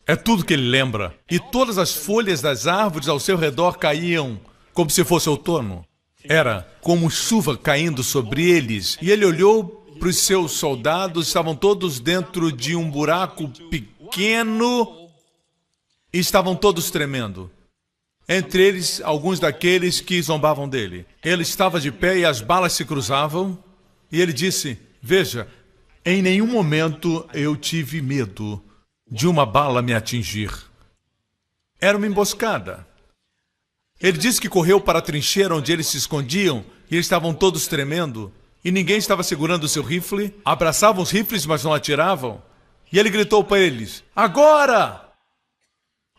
É tudo que ele lembra. E todas as folhas das árvores ao seu redor caíam como se fosse outono. Era como chuva caindo sobre eles. E ele olhou para os seus soldados, estavam todos dentro de um buraco pequeno e estavam todos tremendo. Entre eles, alguns daqueles que zombavam dele. Ele estava de pé e as balas se cruzavam. E ele disse: veja, em nenhum momento eu tive medo de uma bala me atingir. Era uma emboscada. Ele disse que correu para a trincheira onde eles se escondiam e eles estavam todos tremendo e ninguém estava segurando o seu rifle. Abraçavam os rifles, mas não atiravam. E ele gritou para eles: agora!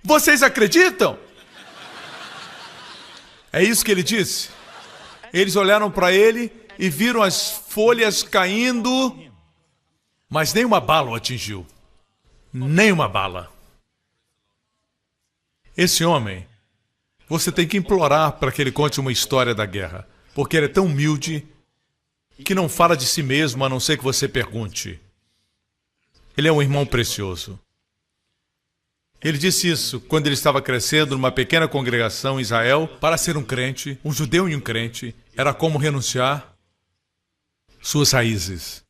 Vocês acreditam? É isso que ele disse. Eles olharam para ele e viram as folhas caindo, mas nenhuma bala o atingiu. Nenhuma bala. Esse homem, você tem que implorar para que ele conte uma história da guerra, porque ele é tão humilde que não fala de si mesmo a não ser que você pergunte. Ele é um irmão precioso. Ele disse isso quando ele estava crescendo numa pequena congregação em Israel. Para ser um crente, um judeu e um crente, era como renunciar suas raízes,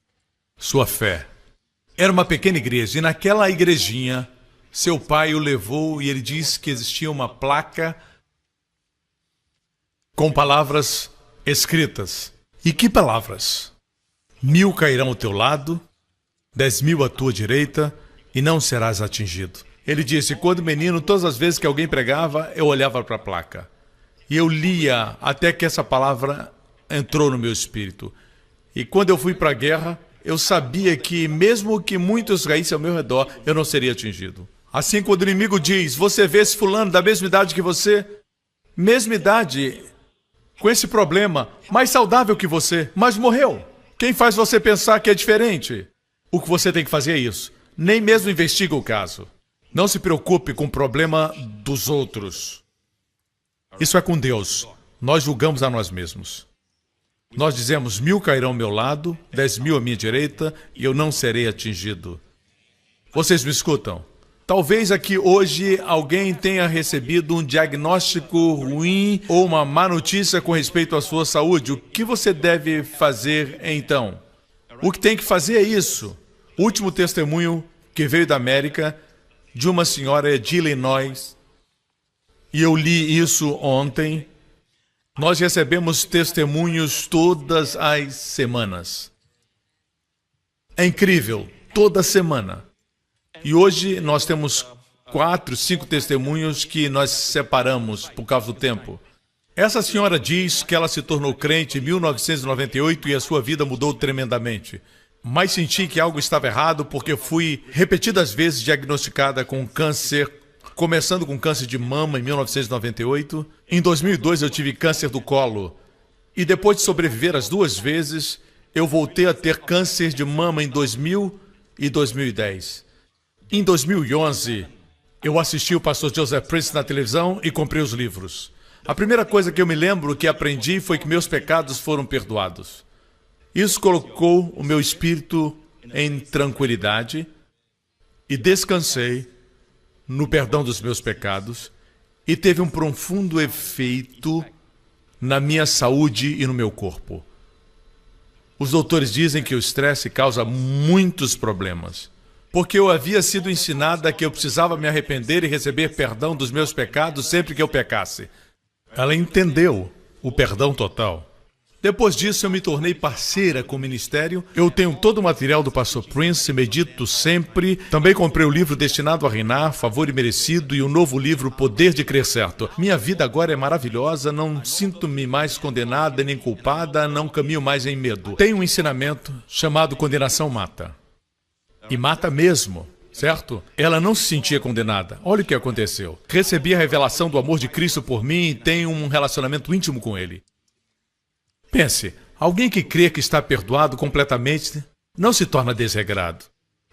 sua fé. Era uma pequena igreja e naquela igrejinha, seu pai o levou e ele disse que existia uma placa com palavras escritas. E que palavras? 1000 cairão ao teu lado, 10.000 à tua direita, e não serás atingido. Ele disse, quando menino, todas as vezes que alguém pregava, eu olhava para a placa. E eu lia até que essa palavra entrou no meu espírito. E quando eu fui para a guerra, eu sabia que mesmo que muitos caíssem ao meu redor, eu não seria atingido. Assim, quando o inimigo diz, você vê esse fulano da mesma idade que você, mesma idade, com esse problema, mais saudável que você, mas morreu. Quem faz você pensar que é diferente? O que você tem que fazer é isso. Nem mesmo investiga o caso. Não se preocupe com o problema dos outros. Isso é com Deus. Nós julgamos a nós mesmos. Nós dizemos, 1000 cairão ao meu lado, 10.000 à minha direita, e eu não serei atingido. Vocês me escutam? Talvez aqui hoje alguém tenha recebido um diagnóstico ruim ou uma má notícia com respeito à sua saúde. O que você deve fazer então? O que tem que fazer é isso. O último testemunho que veio da América, de uma senhora de Illinois, e eu li isso ontem. Nós recebemos testemunhos todas as semanas. É incrível, toda semana. E hoje nós temos 4, 5 testemunhos que nós separamos por causa do tempo. Essa senhora diz que ela se tornou crente em 1998 e a sua vida mudou tremendamente. Mas senti que algo estava errado porque fui repetidas vezes diagnosticada com câncer, começando com câncer de mama em 1998. Em 2002 eu tive câncer do colo. E depois de sobreviver as 2 vezes, eu voltei a ter câncer de mama em 2000 e 2010. Em 2011, eu assisti o pastor Joseph Prince na televisão e comprei os livros. A primeira coisa que eu me lembro que aprendi foi que meus pecados foram perdoados. Isso colocou o meu espírito em tranquilidade e descansei no perdão dos meus pecados e teve um profundo efeito na minha saúde e no meu corpo. Os doutores dizem que o estresse causa muitos problemas. Porque eu havia sido ensinada que eu precisava me arrepender e receber perdão dos meus pecados sempre que eu pecasse. Ela entendeu o perdão total. Depois disso, eu me tornei parceira com o ministério. Eu tenho todo o material do pastor Prince, medito sempre. Também comprei o livro Destinado a Reinar, Favor Imerecido, e o novo livro Poder de Crer Certo. Minha vida agora é maravilhosa, não sinto-me mais condenada nem culpada, não caminho mais em medo. Tenho um ensinamento chamado Condenação Mata. E mata mesmo, certo? Ela não se sentia condenada. Olha o que aconteceu. Recebi a revelação do amor de Cristo por mim e tenho um relacionamento íntimo com Ele. Pense, alguém que crê que está perdoado completamente não se torna desregrado.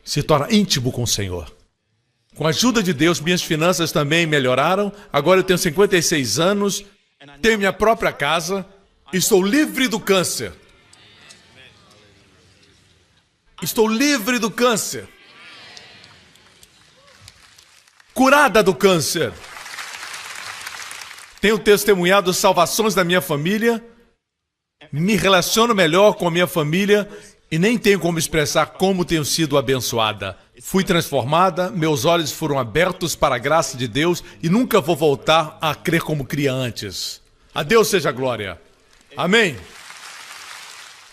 Se torna íntimo com o Senhor. Com a ajuda de Deus, minhas finanças também melhoraram. Agora eu tenho 56 anos, tenho minha própria casa, estou livre do câncer. Estou livre do câncer. Curada do câncer. Tenho testemunhado salvações da minha família. Me relaciono melhor com a minha família e nem tenho como expressar como tenho sido abençoada. Fui transformada, meus olhos foram abertos para a graça de Deus e nunca vou voltar a crer como cria antes. A Deus seja a glória. Amém?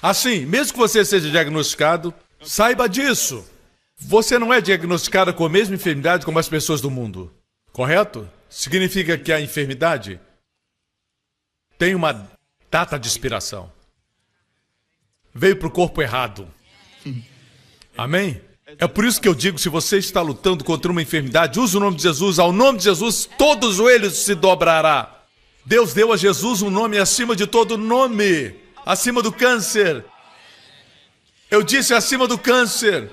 Assim, mesmo que você seja diagnosticado, saiba disso. Você não é diagnosticado com a mesma enfermidade como as pessoas do mundo. Correto? Significa que a enfermidade tem uma data de expiração. Veio para o corpo errado. Amém? É por isso que eu digo, se você está lutando contra uma enfermidade, use o nome de Jesus. Ao nome de Jesus, todo joelho se dobrará. Deus deu a Jesus um nome acima de todo nome. Acima do câncer. Eu disse acima do câncer.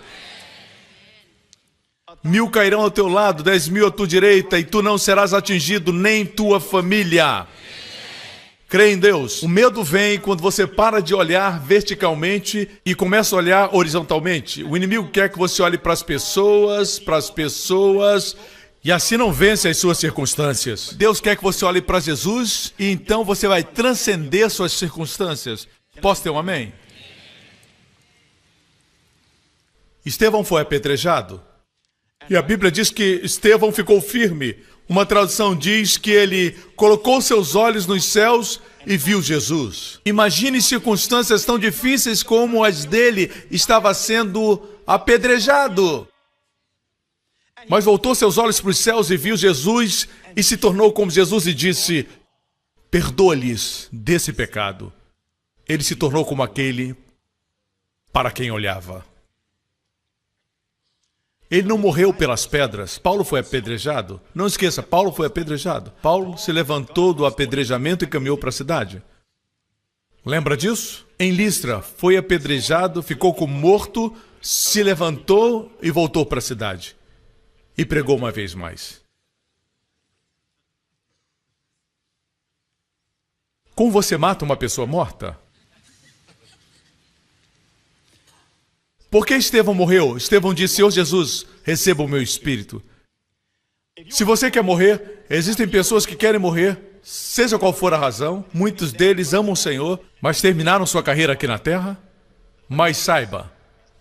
1000 cairão ao teu lado, 10.000 à tua direita, e tu não serás atingido, nem tua família. Crê em Deus. O medo vem quando você para de olhar verticalmente e começa a olhar horizontalmente. O inimigo quer que você olhe para as pessoas E assim não vence as suas circunstâncias. Deus quer que você olhe para Jesus e então você vai transcender suas circunstâncias. Posso ter um amém? Estevão foi apedrejado. E a Bíblia diz que Estevão ficou firme. Uma tradução diz que ele colocou seus olhos nos céus e viu Jesus. Imagine circunstâncias tão difíceis como as dele, estava sendo apedrejado. Mas voltou seus olhos para os céus e viu Jesus e se tornou como Jesus e disse: perdoa-lhes desse pecado. Ele se tornou como aquele para quem olhava. Ele não morreu pelas pedras. Paulo foi apedrejado. Não esqueça, Paulo foi apedrejado. Paulo se levantou do apedrejamento e caminhou para a cidade. Lembra disso? Em Listra, foi apedrejado, ficou como morto, se levantou e voltou para a cidade. E pregou uma vez mais. Como você mata uma pessoa morta? Por que Estevão morreu? Estevão disse: Senhor Jesus, receba o meu espírito. Se você quer morrer, existem pessoas que querem morrer, seja qual for a razão. Muitos deles amam o Senhor, mas terminaram sua carreira aqui na terra. Mas saiba,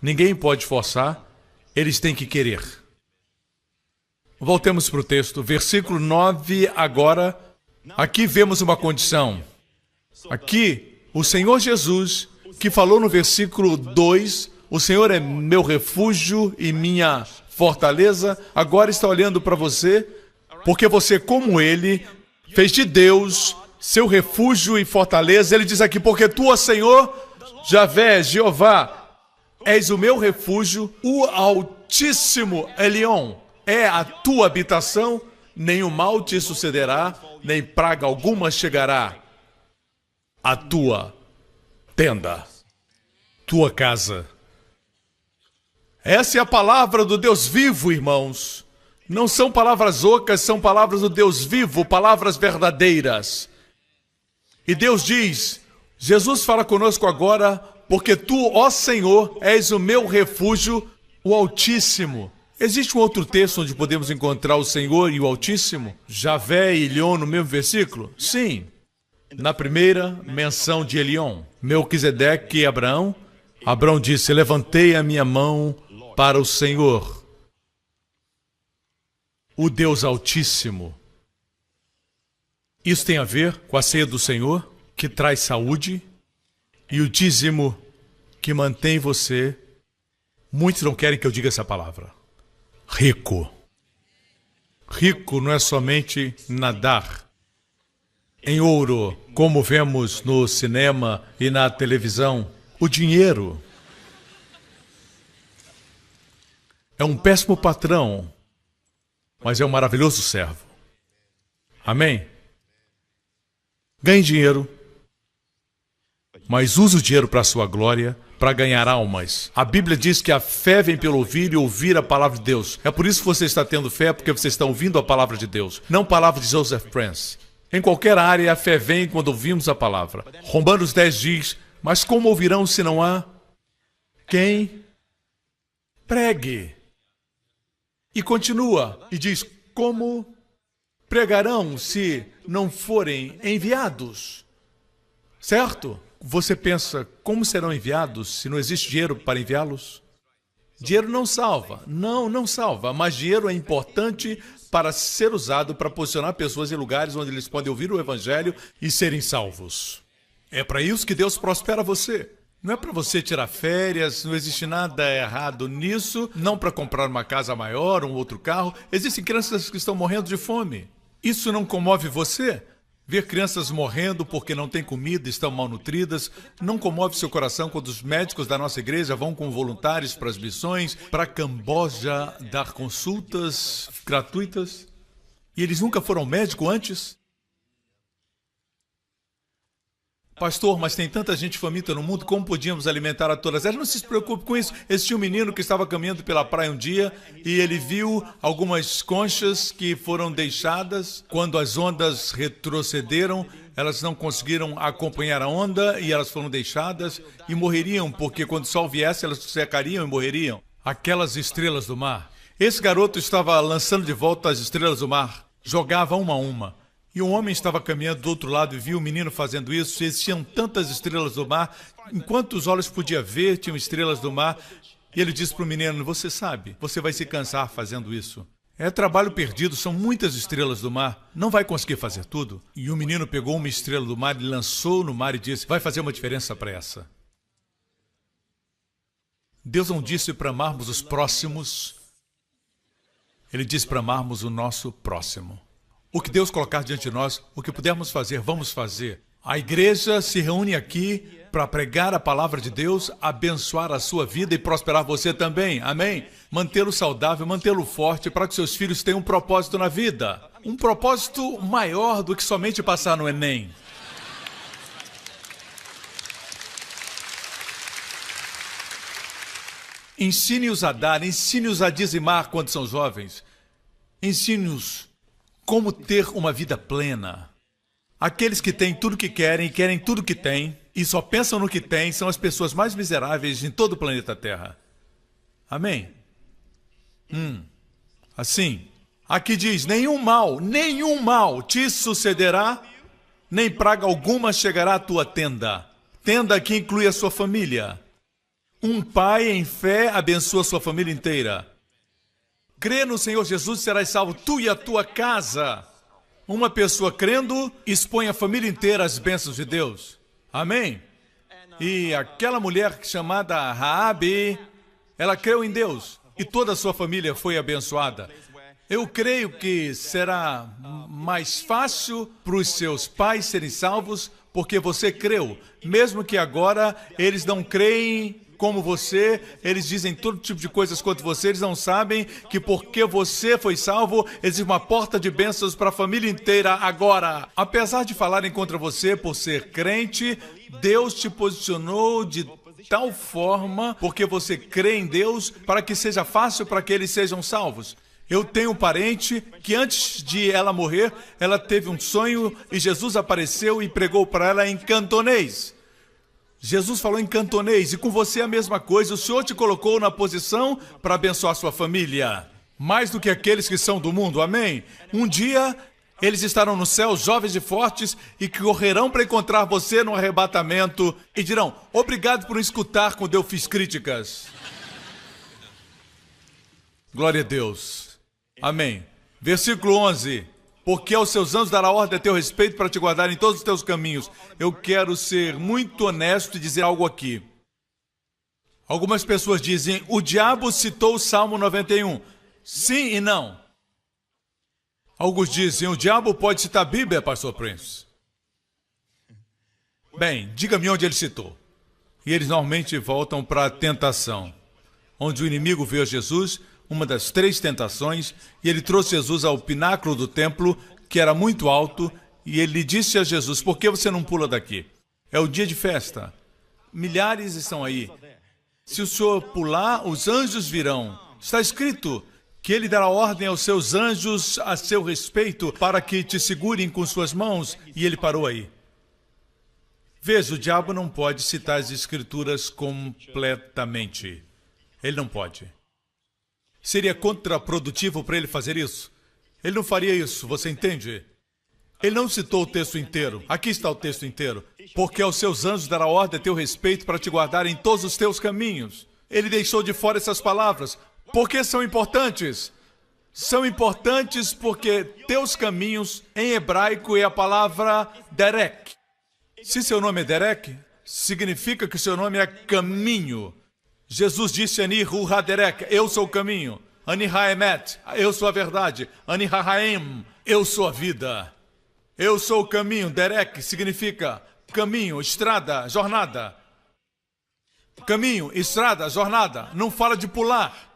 ninguém pode forçar, eles têm que querer. Voltemos para o texto, versículo 9 agora. Aqui vemos uma condição. Aqui, o Senhor Jesus, que falou no versículo 2... O Senhor é meu refúgio e minha fortaleza. Agora está olhando para você, porque você, como Ele, fez de Deus seu refúgio e fortaleza. Ele diz aqui: porque tu, ó Senhor, Javé, Jeová, és o meu refúgio, o Altíssimo Elion é a tua habitação. Nenhum mal te sucederá, nem praga alguma chegará à tua tenda, tua casa. Essa é a palavra do Deus vivo, irmãos. Não são palavras ocas, são palavras do Deus vivo, palavras verdadeiras. E Deus diz, Jesus fala conosco agora, porque tu, ó Senhor, és o meu refúgio, o Altíssimo. Existe um outro texto onde podemos encontrar o Senhor e o Altíssimo? Javé e Elion no mesmo versículo? Sim. Na primeira menção de Elion, Melquisedeque e Abraão, Abraão disse: levantei a minha mão para o Senhor, o Deus Altíssimo. Isso tem a ver com a ceia do Senhor, que traz saúde, e o dízimo que mantém você. Muitos não querem que eu diga essa palavra. Rico. Rico não é somente nadar em ouro, como vemos no cinema e na televisão. O dinheiro é um péssimo patrão, mas é um maravilhoso servo. Amém? Ganhe dinheiro, mas use o dinheiro para a sua glória, para ganhar almas. A Bíblia diz que a fé vem pelo ouvir e ouvir a palavra de Deus. É por isso que você está tendo fé, porque você está ouvindo a palavra de Deus, não a palavra de Joseph Prince. Em qualquer área, a fé vem quando ouvimos a palavra. Romanos 10 diz: mas como ouvirão se não há quem pregue? E continua, e diz: como pregarão se não forem enviados? Certo? Você pensa, como serão enviados se não existe dinheiro para enviá-los? Dinheiro não salva. Não salva. Mas dinheiro é importante para ser usado para posicionar pessoas em lugares onde eles podem ouvir o Evangelho e serem salvos. É para isso que Deus prospera você. Não é para você tirar férias, não existe nada errado nisso, não para comprar uma casa maior, um outro carro. Existem crianças que estão morrendo de fome. Isso não comove você? Ver crianças morrendo porque não têm comida, estão malnutridas, não comove seu coração quando os médicos da nossa igreja vão com voluntários para as missões, para Camboja dar consultas gratuitas? E eles nunca foram ao médico antes? Pastor, mas tem tanta gente faminta no mundo, como podíamos alimentar a todas elas? Não se preocupe com isso. Existia um menino que estava caminhando pela praia um dia e ele viu algumas conchas que foram deixadas. Quando as ondas retrocederam, elas não conseguiram acompanhar a onda e elas foram deixadas e morreriam, porque quando o sol viesse, elas secariam e morreriam. Aquelas estrelas do mar. Esse garoto estava lançando de volta as estrelas do mar. Jogava uma a uma. E um homem estava caminhando do outro lado e viu o menino fazendo isso. E existiam tantas estrelas do mar. Enquanto os olhos podiam ver, tinham estrelas do mar. E ele disse para o menino, você sabe, você vai se cansar fazendo isso. É trabalho perdido, são muitas estrelas do mar. Não vai conseguir fazer tudo. E o menino pegou uma estrela do mar e lançou no mar e disse, vai fazer uma diferença para essa. Deus não disse para amarmos os próximos. Ele disse para amarmos o nosso próximo. O que Deus colocar diante de nós, o que pudermos fazer, vamos fazer. A igreja se reúne aqui para pregar a palavra de Deus, abençoar a sua vida e prosperar você também. Amém? Mantê-lo saudável, mantê-lo forte para que seus filhos tenham um propósito na vida. Um propósito maior do que somente passar no Enem. Ensine-os a dar, ensine-os a dizimar quando são jovens. Ensine-os como ter uma vida plena. Aqueles que têm tudo que querem e querem tudo que têm e só pensam no que têm são as pessoas mais miseráveis em todo o planeta Terra. Amém? Assim, aqui diz, nenhum mal te sucederá, nem praga alguma chegará à tua tenda. Tenda que inclui a sua família. Um pai em fé abençoa sua família inteira. Crê no Senhor Jesus e serás salvo, tu e a tua casa. Uma pessoa crendo expõe a família inteira às bênçãos de Deus. Amém? E aquela mulher chamada Raabe, ela creu em Deus e toda a sua família foi abençoada. Eu creio que será mais fácil para os seus pais serem salvos porque você creu. Mesmo que agora eles não creem como você, eles dizem todo tipo de coisas contra você, eles não sabem que porque você foi salvo, existe uma porta de bênçãos para a família inteira agora. Apesar de falarem contra você por ser crente, Deus te posicionou de tal forma, porque você crê em Deus, para que seja fácil para que eles sejam salvos. Eu tenho um parente que antes de ela morrer, ela teve um sonho e Jesus apareceu e pregou para ela em cantonês. Jesus falou em cantonês, e com você é a mesma coisa. O Senhor te colocou na posição para abençoar sua família. Mais do que aqueles que são do mundo, amém? Um dia, eles estarão no céu, jovens e fortes, e que correrão para encontrar você no arrebatamento, e dirão, obrigado por escutar quando eu fiz críticas. Glória a Deus. Amém. Versículo 11. Porque aos seus anjos dará ordem a teu respeito para te guardar em todos os teus caminhos. Eu quero ser muito honesto e dizer algo aqui. Algumas pessoas dizem, o diabo citou o Salmo 91. Sim e não. Alguns dizem, o diabo pode citar a Bíblia, pastor Prince. Bem, diga-me onde ele citou. E eles normalmente voltam para a tentação, onde o inimigo veio a Jesus, uma das 3 tentações, e ele trouxe Jesus ao pináculo do templo, que era muito alto, e ele disse a Jesus, por que você não pula daqui? É o dia de festa. Milhares estão aí. Se o senhor pular, os anjos virão. Está escrito que ele dará ordem aos seus anjos a seu respeito para que te segurem com suas mãos, e ele parou aí. Veja, o diabo não pode citar as escrituras completamente. Ele não pode. Seria contraprodutivo para ele fazer isso? Ele não faria isso, você entende? Ele não citou o texto inteiro. Aqui está o texto inteiro. Porque aos seus anjos dará ordem a teu respeito para te guardar em todos os teus caminhos. Ele deixou de fora essas palavras. Por que são importantes? São importantes porque teus caminhos, em hebraico, é a palavra derek. Se seu nome é Derek, significa que seu nome é caminho. Jesus disse, Ani Hu HaDerek, eu sou o caminho. Ani HaEmet, eu sou a verdade. Ani HaHaim, eu sou a vida. Eu sou o caminho. Derek significa caminho, estrada, jornada. Caminho, estrada, jornada. Não fala de pular.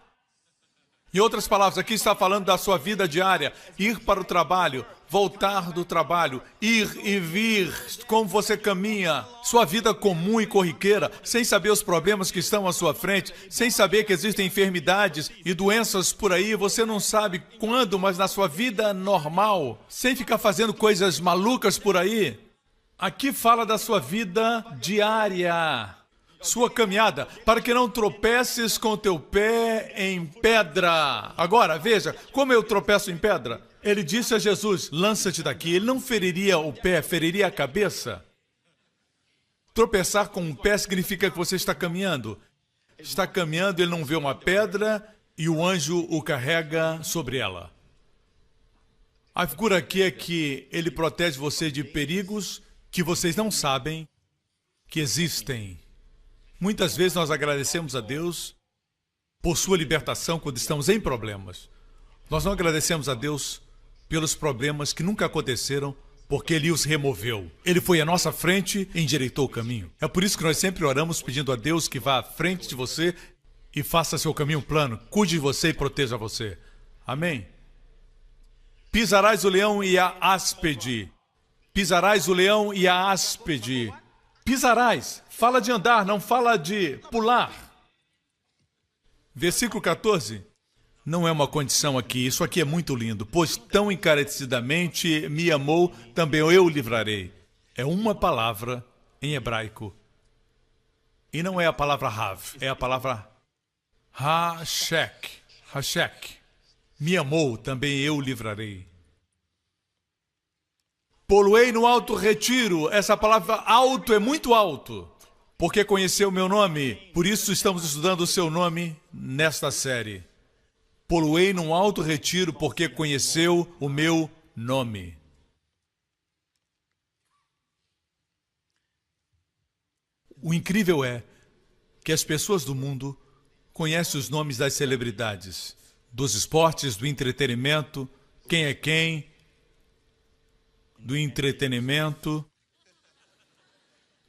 Em outras palavras, aqui está falando da sua vida diária. Ir para o trabalho, voltar do trabalho, ir e vir, como você caminha. Sua vida comum e corriqueira, sem saber os problemas que estão à sua frente, sem saber que existem enfermidades e doenças por aí, você não sabe quando, mas na sua vida normal, sem ficar fazendo coisas malucas por aí. Aqui fala da sua vida diária. sua caminhada, para que não tropeces com teu pé em pedra. Agora, veja, como eu tropeço em pedra? Ele disse a Jesus, lança-te daqui. Ele não feriria o pé, feriria a cabeça. Tropeçar com o pé significa que você está caminhando. Está caminhando, ele não vê uma pedra e o anjo o carrega sobre ela. A figura aqui é que ele protege você de perigos que vocês não sabem que existem. Muitas vezes nós agradecemos a Deus por sua libertação quando estamos em problemas. Nós não agradecemos a Deus pelos problemas que nunca aconteceram, porque Ele os removeu. Ele foi à nossa frente e endireitou o caminho. É por isso que nós sempre oramos pedindo a Deus que vá à frente de você e faça seu caminho plano, cuide de você e proteja você. Amém? Pisarás o leão e a áspide. Pisarás o leão e a áspide. Pisarás. Fala de andar, não fala de pular. Versículo 14. Não é uma condição aqui, isso aqui é muito lindo. Pois tão encarecidamente me amou, também eu o livrarei. É uma palavra em hebraico. E não é a palavra Hav, é a palavra Hashek. Hashek. Me amou, também eu o livrarei. Poloei no alto retiro. Essa palavra alto é muito alto. Porque conheceu o meu nome. Por isso estamos estudando o seu nome nesta série. Poloei num alto retiro porque conheceu o meu nome. O incrível é que as pessoas do mundo conhecem os nomes das celebridades, dos esportes, do entretenimento, quem é quem, do entretenimento,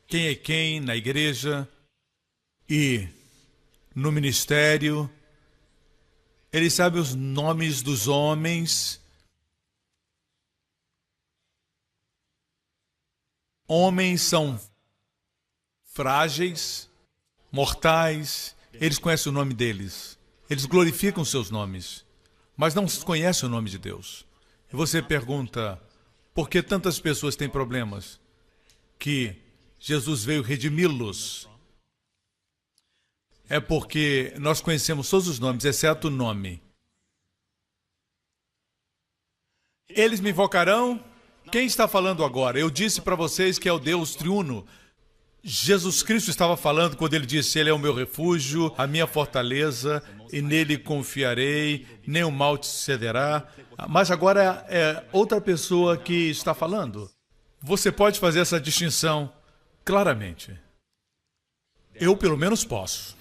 quem é quem na igreja e no ministério. Ele sabe os nomes dos homens. Homens são frágeis, mortais. Eles conhecem o nome deles. Eles glorificam seus nomes, mas não conhecem o nome de Deus. E você pergunta, por que tantas pessoas têm problemas? Que Jesus veio redimi-los. É porque nós conhecemos todos os nomes, exceto o nome. Eles me invocarão. Quem está falando agora? Eu disse para vocês que é o Deus triuno. Jesus Cristo estava falando quando ele disse, Ele é o meu refúgio, a minha fortaleza, e nele confiarei, nem o mal te sucederá. Mas agora é outra pessoa que está falando. Você pode fazer essa distinção claramente. Eu, pelo menos, posso.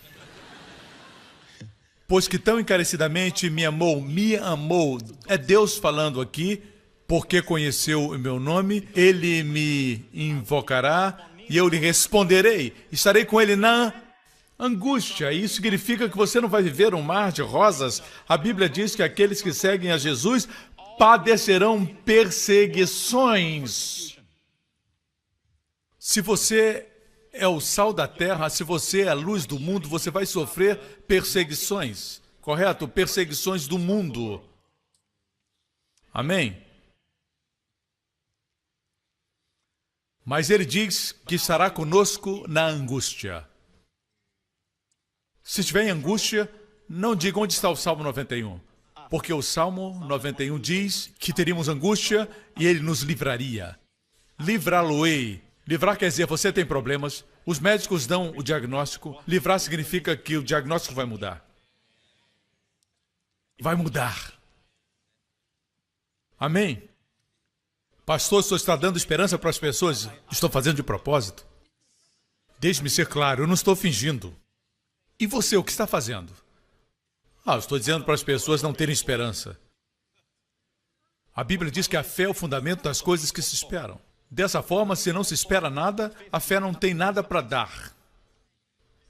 Pois que tão encarecidamente me amou, é Deus falando aqui, porque conheceu o meu nome, Ele me invocará e eu lhe responderei. Estarei com Ele na angústia. Isso significa que você não vai viver um mar de rosas. A Bíblia diz que aqueles que seguem a Jesus padecerão perseguições. Se você é o sal da terra, se você é a luz do mundo, você vai sofrer perseguições, correto? Perseguições do mundo. Amém? Mas ele diz que estará conosco na angústia. Se estiver em angústia, não diga onde está o Salmo 91. Porque o Salmo 91 diz que teríamos angústia e ele nos livraria. Livrá-lo-ei. Livrar quer dizer, você tem problemas, os médicos dão o diagnóstico, livrar significa que o diagnóstico vai mudar. Vai mudar. Amém? Pastor, o senhor está dando esperança para as pessoas? Estou fazendo de propósito. Deixe-me ser claro, eu não estou fingindo. E você, o que está fazendo? Eu estou dizendo para as pessoas não terem esperança. A Bíblia diz que a fé é o fundamento das coisas que se esperam. Dessa forma, se não se espera nada, a fé não tem nada para dar.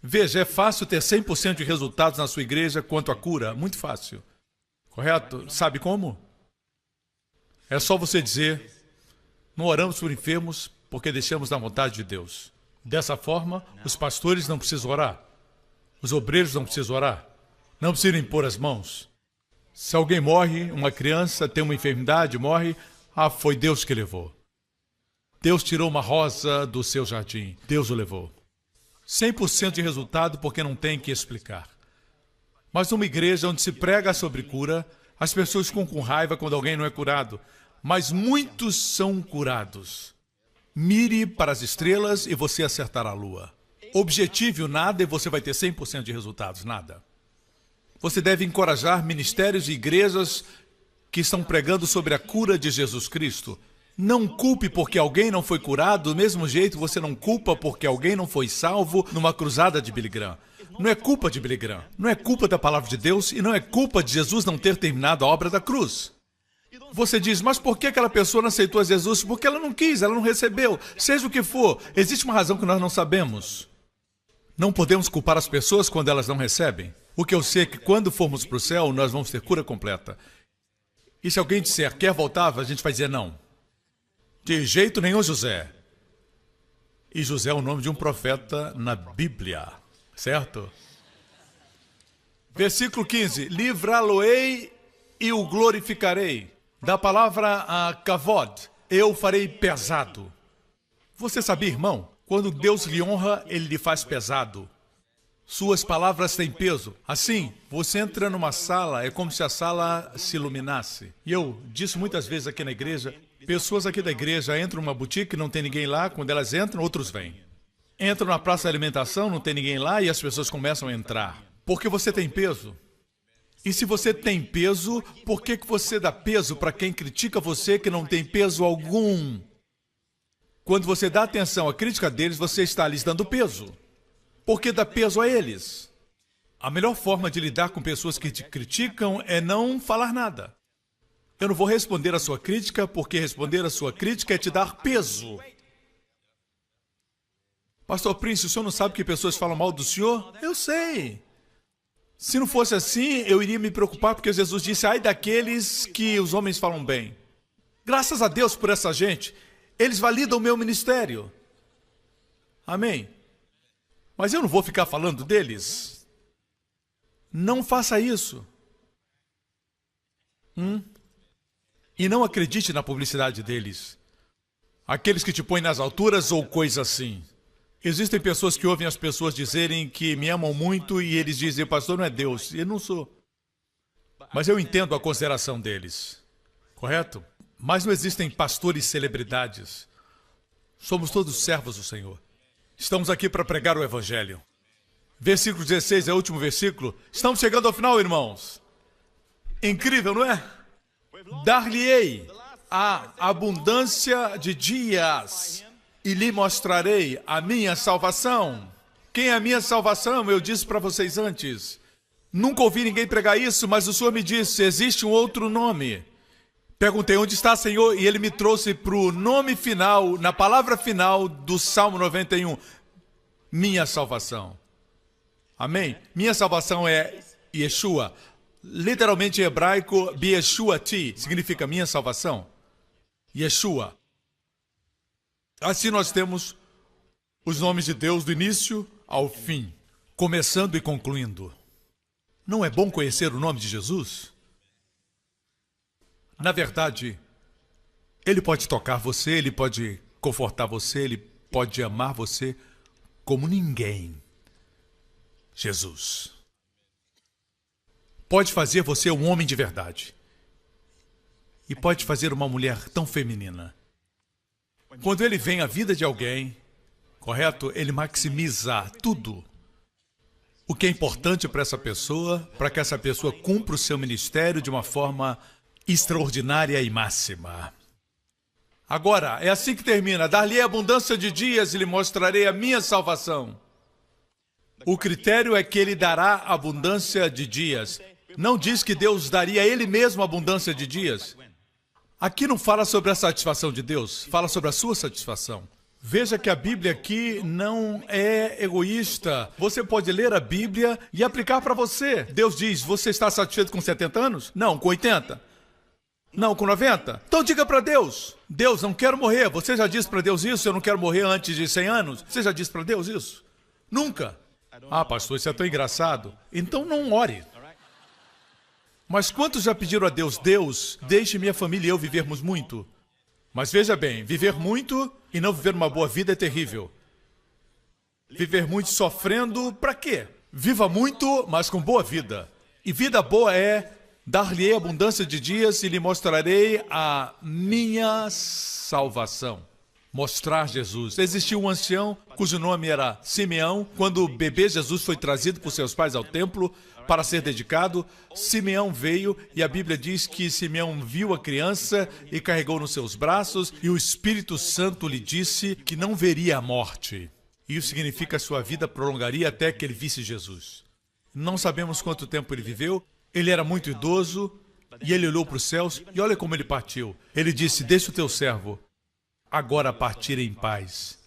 Veja, é fácil ter 100% de resultados na sua igreja quanto à cura. Muito fácil. Correto? Sabe como? É só você dizer, não oramos por enfermos porque deixamos na vontade de Deus. Dessa forma, os pastores não precisam orar. Os obreiros não precisam orar. Não precisam impor as mãos. Se alguém morre, uma criança tem uma enfermidade, morre, foi Deus que levou. Deus tirou uma rosa do seu jardim. Deus o levou. 100% de resultado porque não tem que explicar. Mas numa igreja onde se prega sobre cura, as pessoas ficam com raiva quando alguém não é curado. Mas muitos são curados. Mire para as estrelas e você acertará a lua. Objetive o nada e você vai ter 100% de resultados, nada. Você deve encorajar ministérios e igrejas que estão pregando sobre a cura de Jesus Cristo. Não culpe porque alguém não foi curado, do mesmo jeito você não culpa porque alguém não foi salvo numa cruzada de Billy Graham. Não é culpa de Billy Graham, não é culpa da palavra de Deus e não é culpa de Jesus não ter terminado a obra da cruz. Você diz, mas por que aquela pessoa não aceitou a Jesus? Porque ela não quis, ela não recebeu. Seja o que for, existe uma razão que nós não sabemos. Não podemos culpar as pessoas quando elas não recebem. O que eu sei é que quando formos para o céu, nós vamos ter cura completa. E se alguém disser, quer voltar, a gente vai dizer não. De jeito nenhum, José. E José é o nome de um profeta na Bíblia, certo? Versículo 15. Livrá-lo-ei e o glorificarei. Da palavra kavod, eu farei pesado. Você sabia, irmão? Quando Deus lhe honra, Ele lhe faz pesado. Suas palavras têm peso. Assim, você entra numa sala, é como se a sala se iluminasse. E eu disse muitas vezes aqui na igreja, pessoas aqui da igreja entram numa boutique, não tem ninguém lá, quando elas entram, outros vêm. Entram na praça de alimentação, não tem ninguém lá e as pessoas começam a entrar. Porque você tem peso. E se você tem peso, por que você dá peso para quem critica você que não tem peso algum? Quando você dá atenção à crítica deles, você está lhes dando peso. Por que dá peso a eles? A melhor forma de lidar com pessoas que te criticam é não falar nada. Eu não vou responder a sua crítica, porque responder a sua crítica é te dar peso. Pastor Prince, o senhor não sabe que pessoas falam mal do senhor? Eu sei. Se não fosse assim, eu iria me preocupar, porque Jesus disse, ai daqueles que os homens falam bem. Graças a Deus por essa gente. Eles validam o meu ministério. Amém? Mas eu não vou ficar falando deles. Não faça isso. E não acredite na publicidade deles. Aqueles que te põem nas alturas ou coisa assim. Existem pessoas que ouvem as pessoas dizerem que me amam muito e eles dizem, pastor, não é Deus. Eu não sou. Mas eu entendo a consideração deles. Correto? Mas não existem pastores celebridades. Somos todos servos do Senhor. Estamos aqui para pregar o Evangelho. Versículo 16 é o último versículo. Estamos chegando ao final, irmãos. Incrível, não é? Dar-lhe-ei a abundância de dias e lhe mostrarei a minha salvação. Quem é a minha salvação? Eu disse para vocês antes. Nunca ouvi ninguém pregar isso, mas o Senhor me disse, existe um outro nome. Perguntei, onde está, Senhor? E Ele me trouxe para o nome final, na palavra final do Salmo 91. Minha salvação. Amém? Minha salvação é Yeshua. Literalmente em hebraico, Bieshuati, significa minha salvação. Yeshua. Assim nós temos os nomes de Deus do início ao fim, começando e concluindo. Não é bom conhecer o nome de Jesus? Na verdade, Ele pode tocar você, Ele pode confortar você, Ele pode amar você como ninguém. Jesus. Pode fazer você um homem de verdade. E pode fazer uma mulher tão feminina. Quando Ele vem à vida de alguém, correto? Ele maximiza tudo. O que é importante para essa pessoa, para que essa pessoa cumpra o seu ministério de uma forma extraordinária e máxima. Agora, é assim que termina. Dar-lhe abundância de dias e lhe mostrarei a minha salvação. O critério é que Ele dará abundância de dias. Não diz que Deus daria a Ele mesmo abundância de dias. Aqui não fala sobre a satisfação de Deus, fala sobre a sua satisfação. Veja que a Bíblia aqui não é egoísta. Você pode ler a Bíblia e aplicar para você. Deus diz, você está satisfeito com 70 anos? Não, com 80? Não, com 90? Então diga para Deus, Deus, não quero morrer. Você já disse para Deus isso? Eu não quero morrer antes de 100 anos? Você já disse para Deus isso? Nunca. Ah, pastor, isso é tão engraçado. Então não ore. Mas quantos já pediram a Deus, Deus, deixe minha família e eu vivermos muito? Mas veja bem, viver muito e não viver uma boa vida é terrível. Viver muito sofrendo, para quê? Viva muito, mas com boa vida. E vida boa é: dar-lhe abundância de dias e lhe mostrarei a minha salvação. Mostrar Jesus. Existiu um ancião cujo nome era Simeão. Quando o bebê Jesus foi trazido por seus pais ao templo para ser dedicado, Simeão veio e a Bíblia diz que Simeão viu a criança e carregou nos seus braços e o Espírito Santo lhe disse que não veria a morte. Isso significa que a sua vida prolongaria até que ele visse Jesus. Não sabemos quanto tempo ele viveu. Ele era muito idoso e ele olhou para os céus e olha como ele partiu. Ele disse: deixa o teu servo agora partir em paz,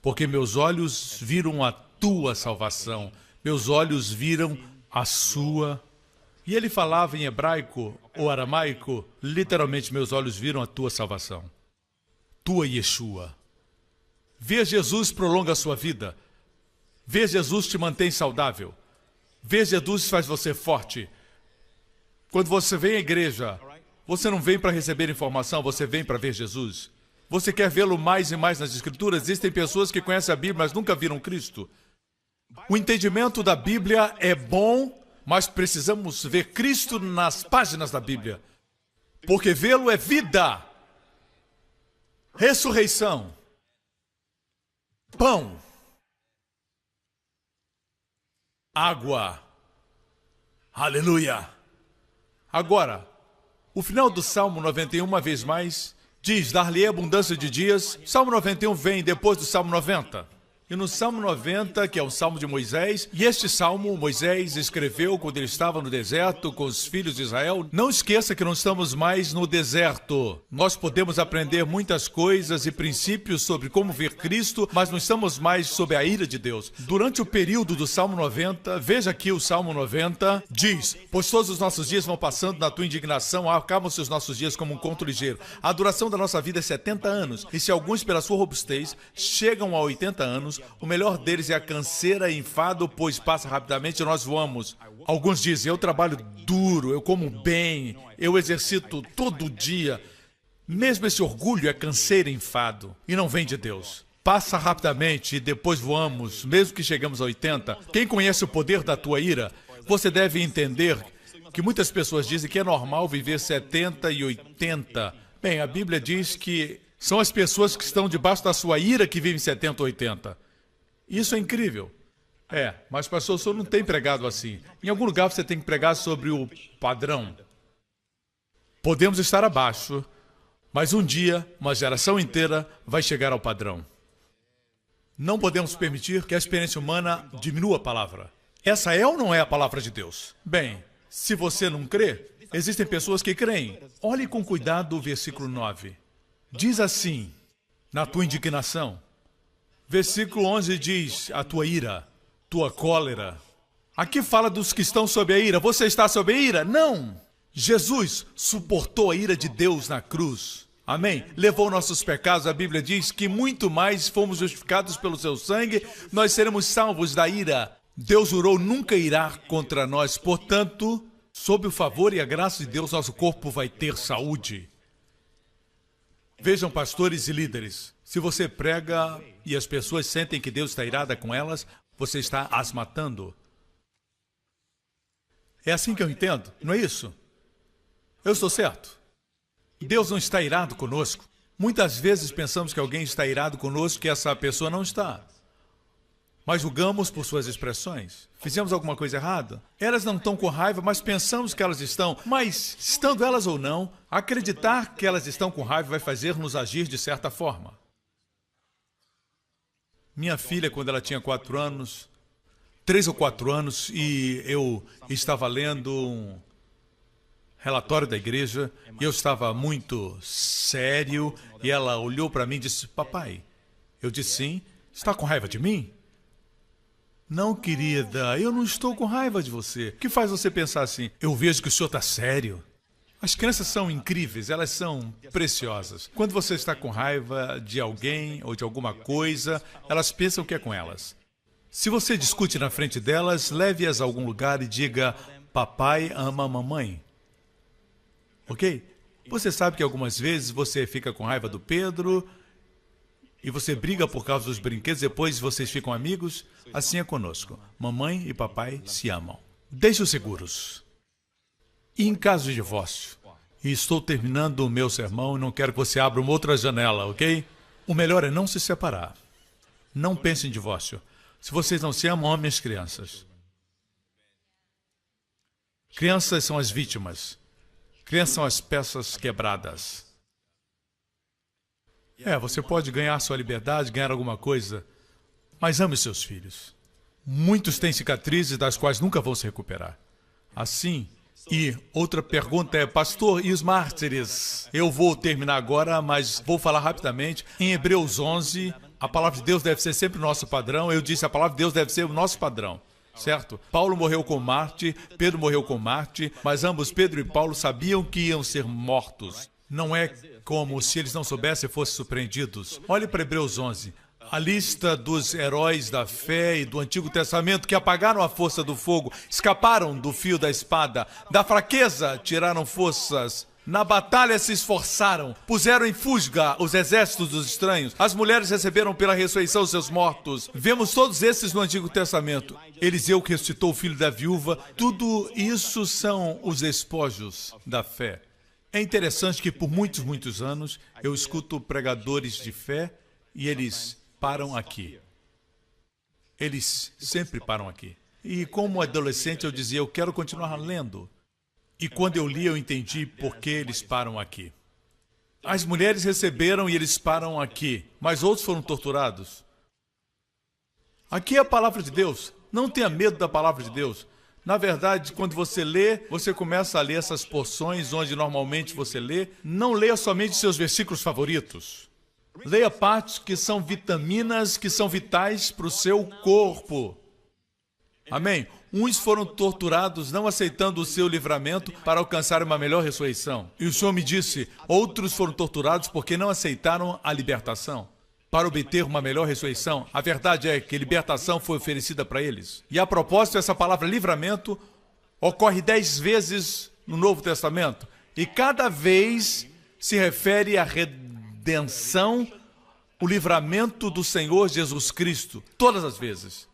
porque meus olhos viram a tua salvação, meus olhos viram a sua. E ele falava em hebraico ou aramaico, literalmente: meus olhos viram a tua salvação, tua Yeshua. Ver Jesus prolonga a sua vida. Ver Jesus te mantém saudável. Ver Jesus faz você forte. Quando você vem à igreja, você não vem para receber informação, você vem para ver Jesus. Você quer vê-lo mais e mais nas Escrituras? Existem pessoas que conhecem a Bíblia, mas nunca viram Cristo. O entendimento da Bíblia é bom, mas precisamos ver Cristo nas páginas da Bíblia. Porque vê-lo é vida, ressurreição, pão, água. Aleluia! Agora, o final do Salmo 91, uma vez mais, diz: dar-lhe abundância de dias. Salmo 91 vem depois do Salmo 90. E no Salmo 90, que é o Salmo de Moisés, e este Salmo Moisés escreveu quando ele estava no deserto com os filhos de Israel. Não esqueça que não estamos mais no deserto. Nós podemos aprender muitas coisas e princípios sobre como ver Cristo, mas não estamos mais sob a ira de Deus. Durante o período do Salmo 90, veja aqui o Salmo 90, diz: pois todos os nossos dias vão passando na tua indignação, acabam-se os nossos dias como um conto ligeiro. A duração da nossa vida é 70 anos, e se alguns pela sua robustez chegam a 80 anos, o melhor deles é a canseira e enfado, pois passa rapidamente e nós voamos. Alguns dizem: eu trabalho duro, eu como bem, eu exercito todo dia. Mesmo esse orgulho é canseira e enfado, e não vem de Deus. Passa rapidamente e depois voamos, mesmo que chegamos a 80. Quem conhece o poder da tua ira, você deve entender que muitas pessoas dizem que é normal viver 70 e 80. Bem, a Bíblia diz que são as pessoas que estão debaixo da sua ira que vivem 70 ou 80. Isso é incrível. Mas pastor, o senhor não tem pregado assim. Em algum lugar você tem que pregar sobre o padrão. Podemos estar abaixo, mas um dia, uma geração inteira vai chegar ao padrão. Não podemos permitir que a experiência humana diminua a palavra. Essa é ou não é a palavra de Deus? Bem, se você não crê, existem pessoas que creem. Olhe com cuidado o versículo 9. Diz assim: na tua indignação. Versículo 11 diz: a tua ira, tua cólera. Aqui fala dos que estão sob a ira. Você está sob a ira? Não! Jesus suportou a ira de Deus na cruz. Amém? Levou nossos pecados. A Bíblia diz que muito mais fomos justificados pelo seu sangue, nós seremos salvos da ira. Deus jurou nunca irá contra nós. Portanto, sob o favor e a graça de Deus, nosso corpo vai ter saúde. Vejam, pastores e líderes, se você prega e as pessoas sentem que Deus está irada com elas, você está as matando. É assim que eu entendo, não é isso? Eu estou certo. Deus não está irado conosco. Muitas vezes pensamos que alguém está irado conosco, que essa pessoa não está. Mas julgamos por suas expressões. Fizemos alguma coisa errada? Elas não estão com raiva, mas pensamos que elas estão. Mas, estando elas ou não, acreditar que elas estão com raiva vai fazer-nos agir de certa forma. Minha filha, quando ela tinha 4 anos, 3 ou 4 anos, e eu estava lendo um relatório da igreja, e eu estava muito sério, e ela olhou para mim e disse: papai. Eu disse: sim. Está com raiva de mim? Não, querida, eu não estou com raiva de você. O que faz você pensar assim? Eu vejo que o senhor está sério. As crianças são incríveis, elas são preciosas. Quando você está com raiva de alguém ou de alguma coisa, elas pensam que é com elas. Se você discute na frente delas, leve-as a algum lugar e diga: papai ama a mamãe. Ok? Você sabe que algumas vezes você fica com raiva do Pedro e você briga por causa dos brinquedos, depois vocês ficam amigos, assim é conosco. Mamãe e papai se amam. Deixe-os seguros. E em caso de divórcio, e estou terminando o meu sermão e não quero que você abra uma outra janela, ok? O melhor é não se separar. Não pense em divórcio. Se vocês não se amam, amem as crianças. Crianças são as vítimas. Crianças são as peças quebradas. Você pode ganhar sua liberdade, ganhar alguma coisa, mas ame seus filhos. Muitos têm cicatrizes das quais nunca vão se recuperar. Assim, e outra pergunta é, pastor, e os mártires? Eu vou terminar agora, mas vou falar rapidamente. Em Hebreus 11, a palavra de Deus deve ser sempre o nosso padrão. Eu disse, a palavra de Deus deve ser o nosso padrão. Certo? Paulo morreu com Marte, Pedro morreu com Marte, mas ambos, Pedro e Paulo, sabiam que iam ser mortos. Não é como se eles não soubessem e fossem surpreendidos. Olhe para Hebreus 11. A lista dos heróis da fé e do Antigo Testamento que apagaram a força do fogo, escaparam do fio da espada, da fraqueza tiraram forças, na batalha se esforçaram, puseram em fuga os exércitos dos estranhos, as mulheres receberam pela ressurreição os seus mortos. Vemos todos esses no Antigo Testamento. Eliseu que ressuscitou o filho da viúva, tudo isso são os espojos da fé. É interessante que por muitos anos eu escuto pregadores de fé e eles param aqui. Eles sempre param aqui. E como adolescente eu dizia, eu quero continuar lendo. E quando eu li, eu entendi por que eles param aqui. As mulheres receberam e eles param aqui, mas outros foram torturados. Aqui é a palavra de Deus. Não tenha medo da palavra de Deus. Na verdade, quando você lê, você começa a ler essas porções onde normalmente você lê. Não leia somente seus versículos favoritos. Leia partes que são vitaminas, que são vitais para o seu corpo. Amém? Uns foram torturados não aceitando o seu livramento para alcançar uma melhor ressurreição. E o Senhor me disse, outros foram torturados porque não aceitaram a libertação para obter uma melhor ressurreição. A verdade é que libertação foi oferecida para eles. E a propósito, essa palavra livramento ocorre 10 vezes no Novo Testamento. E cada vez se refere à redenção, o livramento do Senhor Jesus Cristo. Todas as vezes.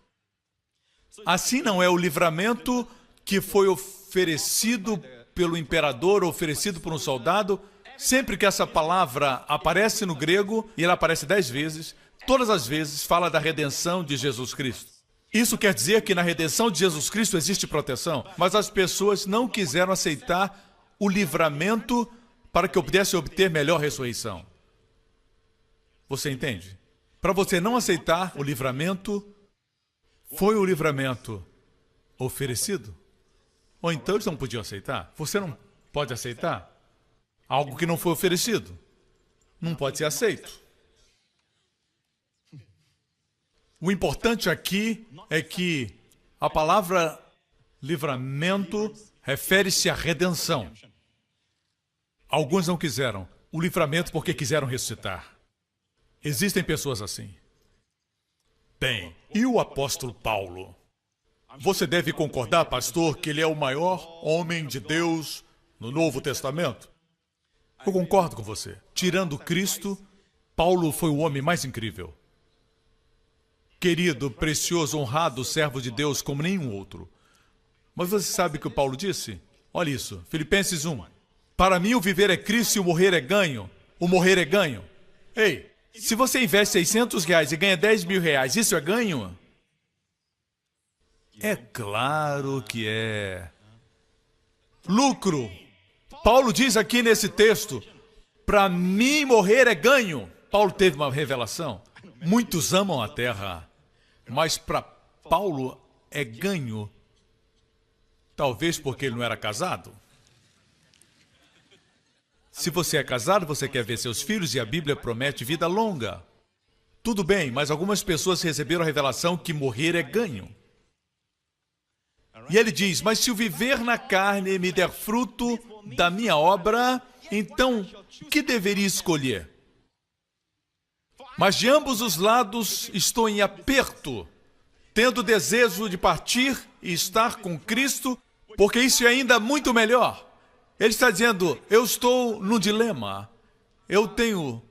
Assim não é o livramento que foi oferecido pelo imperador, oferecido por um soldado. Sempre que essa palavra aparece no grego, e ela aparece 10 vezes, todas as vezes fala da redenção de Jesus Cristo. Isso quer dizer que na redenção de Jesus Cristo existe proteção, mas as pessoas não quiseram aceitar o livramento para que eu pudesse obter melhor ressurreição. Você entende? Para você não aceitar o livramento, foi o livramento oferecido? Ou então eles não podiam aceitar? Você não pode aceitar algo que não foi oferecido. Não pode ser aceito. O importante aqui é que a palavra livramento refere-se à redenção. Alguns não quiseram o livramento porque quiseram ressuscitar. Existem pessoas assim. Bem, e o apóstolo Paulo? Você deve concordar, pastor, que ele é o maior homem de Deus no Novo Testamento? Eu concordo com você. Tirando Cristo, Paulo foi o homem mais incrível. Querido, precioso, honrado servo de Deus como nenhum outro. Mas você sabe o que o Paulo disse? Olha isso, Filipenses 1. Para mim o viver é Cristo e o morrer é ganho. O morrer é ganho. Ei, se você investe R$600 e ganha R$10.000, isso é ganho? É claro que é. Lucro. Paulo diz aqui nesse texto, para mim morrer é ganho. Paulo teve uma revelação. Muitos amam a terra, mas para Paulo é ganho. Talvez porque ele não era casado. Se você é casado, você quer ver seus filhos e a Bíblia promete vida longa. Tudo bem, mas algumas pessoas receberam a revelação que morrer é ganho. E ele diz, mas se o viver na carne me der fruto da minha obra, então o que deveria escolher? Mas de ambos os lados estou em aperto, tendo desejo de partir e estar com Cristo, porque isso é ainda muito melhor. Ele está dizendo, eu estou num dilema. Eu tenho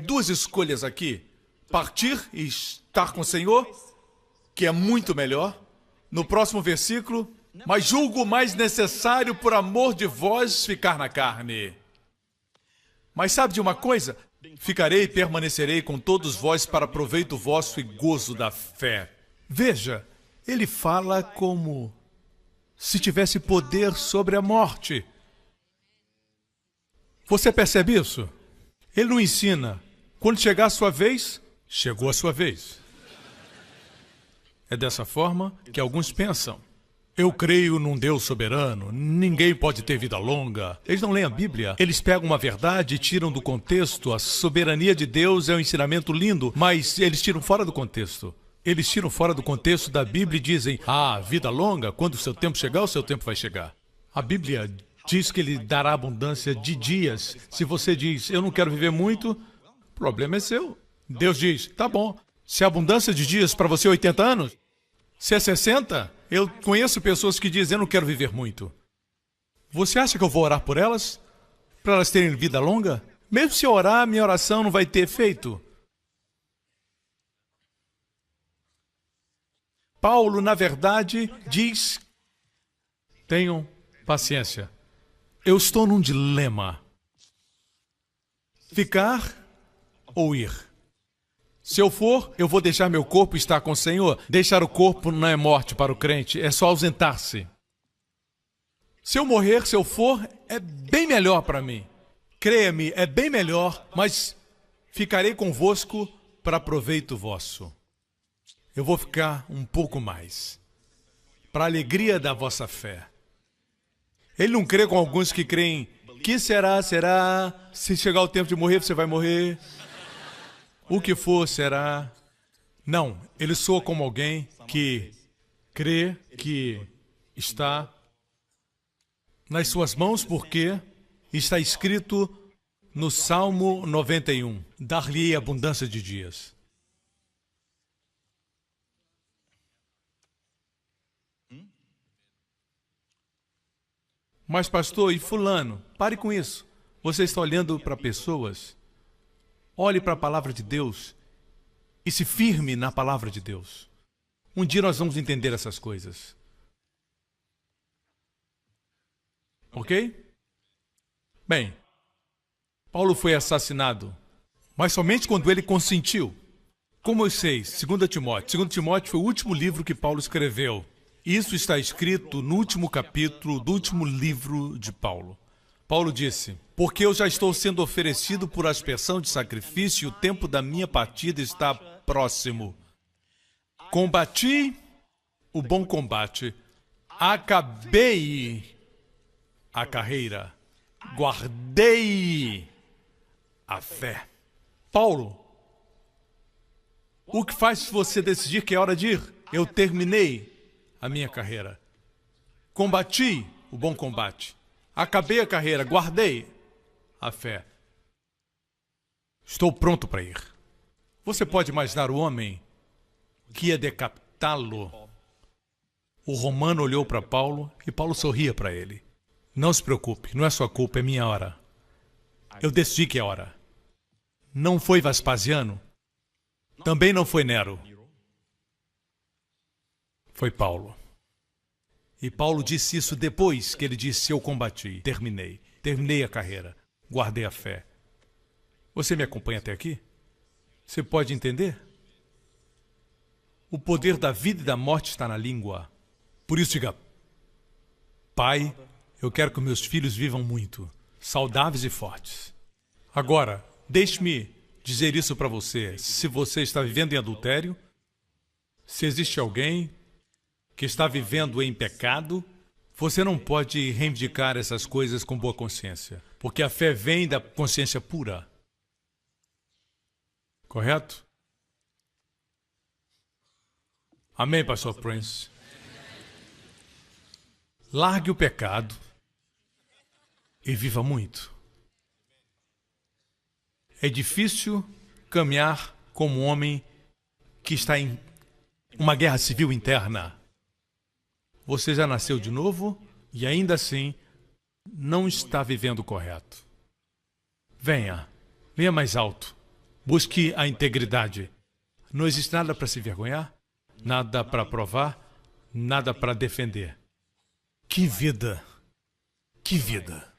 duas escolhas aqui. partir e estar com o Senhor, que é muito melhor. No próximo versículo, mas julgo mais necessário por amor de vós ficar na carne. Mas sabe de uma coisa? Ficarei e permanecerei com todos vós para proveito vosso e gozo da fé. Veja, ele fala como se tivesse poder sobre a morte. Você percebe isso? Ele não ensina. Quando chegar a sua vez, chegou a sua vez. É dessa forma que alguns pensam. Eu creio num Deus soberano, ninguém pode ter vida longa. Eles não leem a Bíblia, eles pegam uma verdade e tiram do contexto. A soberania de Deus é um ensinamento lindo, mas eles tiram fora do contexto. Eles tiram fora do contexto da Bíblia e dizem, vida longa, quando o seu tempo chegar, o seu tempo vai chegar. A Bíblia diz que Ele dará abundância de dias. Se você diz, eu não quero viver muito, o problema é seu. Deus diz, tá bom, se a abundância de dias para você é 80 anos, se é 60, eu conheço pessoas que dizem, eu não quero viver muito. Você acha que eu vou orar por elas? Para elas terem vida longa? Mesmo se eu orar, minha oração não vai ter efeito. Paulo, na verdade, diz, tenham paciência. Eu estou num dilema. Ficar ou ir? Se eu for, eu vou deixar meu corpo estar com o Senhor. Deixar o corpo não é morte para o crente, é só ausentar-se. Se eu morrer, se eu for, é bem melhor para mim. Creia-me, é bem melhor, mas ficarei convosco para proveito vosso. Eu vou ficar um pouco mais, para a alegria da vossa fé. Ele não crê com alguns que creem, que será, se chegar o tempo de morrer, você vai morrer. O que for, será. Não, ele soa como alguém que crê que está nas suas mãos, porque está escrito no Salmo 91, dar-lhe abundância de dias. Mas pastor, e fulano? Pare com isso. Você está olhando para pessoas. Olhe para a palavra de Deus e se firme na palavra de Deus. Um dia nós vamos entender essas coisas. Ok? Bem, Paulo foi assassinado, mas somente quando ele consentiu. Como eu sei, 2 Timóteo. 2 Timóteo foi o último livro que Paulo escreveu. Isso está escrito no último capítulo do último livro de Paulo. Paulo disse, porque eu já estou sendo oferecido por aspersão de sacrifício e o tempo da minha partida está próximo. Combati o bom combate, acabei a carreira, guardei a fé. Paulo, o que faz você decidir que é hora de ir? Eu terminei a minha carreira. Combati o bom combate. Acabei a carreira, guardei a fé. Estou pronto para ir. Você pode imaginar o homem que ia decapitá-lo? O romano olhou para Paulo e Paulo sorria para ele. Não se preocupe, não é sua culpa, é minha hora. Eu decidi que é hora. Não foi Vespasiano, também não foi Nero. Foi Paulo. E Paulo disse isso depois que ele disse, eu combati, terminei a carreira, guardei a fé. Você me acompanha até aqui? Você pode entender? O poder da vida e da morte está na língua. Por isso diga, Pai, eu quero que meus filhos vivam muito, saudáveis e fortes. Agora, deixe-me dizer isso para você. Se você está vivendo em adultério, se existe alguém que está vivendo em pecado, você não pode reivindicar essas coisas com boa consciência, porque a fé vem da consciência pura. Correto? Amém, pastor Prince? Largue o pecado e viva muito. É difícil caminhar como um homem que está em uma guerra civil interna. Você já nasceu de novo e ainda assim não está vivendo correto. Venha mais alto. Busque a integridade. Não existe nada para se envergonhar, nada para provar, nada para defender. Que vida! Que vida!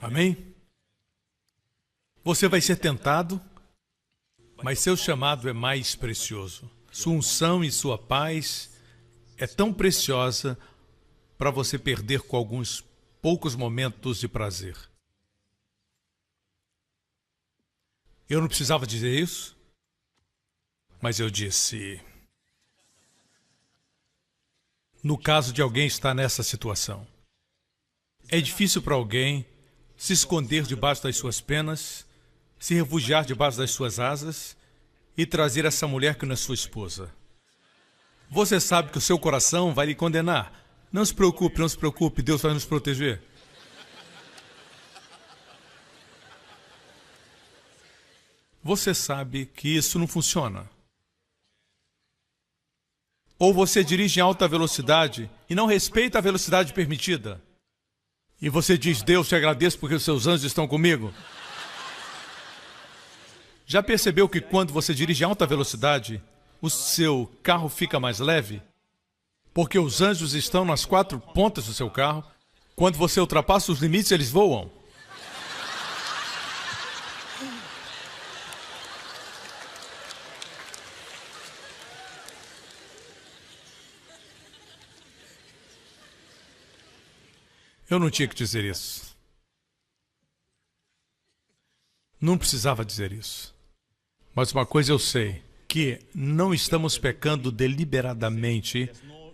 Amém? Você vai ser tentado, mas seu chamado é mais precioso. Sua unção e sua paz é tão preciosa para você perder com alguns poucos momentos de prazer. Eu não precisava dizer isso, mas eu disse. No caso de alguém estar nessa situação, é difícil para alguém se esconder debaixo das suas penas, se refugiar debaixo das suas asas e trazer essa mulher que não é sua esposa. Você sabe que o seu coração vai lhe condenar. Não se preocupe, Deus vai nos proteger. Você sabe que isso não funciona. Ou você dirige em alta velocidade e não respeita a velocidade permitida. E você diz, Deus, te agradeço porque os seus anjos estão comigo. Já percebeu que quando você dirige em alta velocidade, o seu carro fica mais leve? Porque os anjos estão nas 4 pontas do seu carro. Quando você ultrapassa os limites, eles voam. Eu não tinha que dizer isso. Não precisava dizer isso. Mas uma coisa eu sei, que não estamos pecando deliberadamente,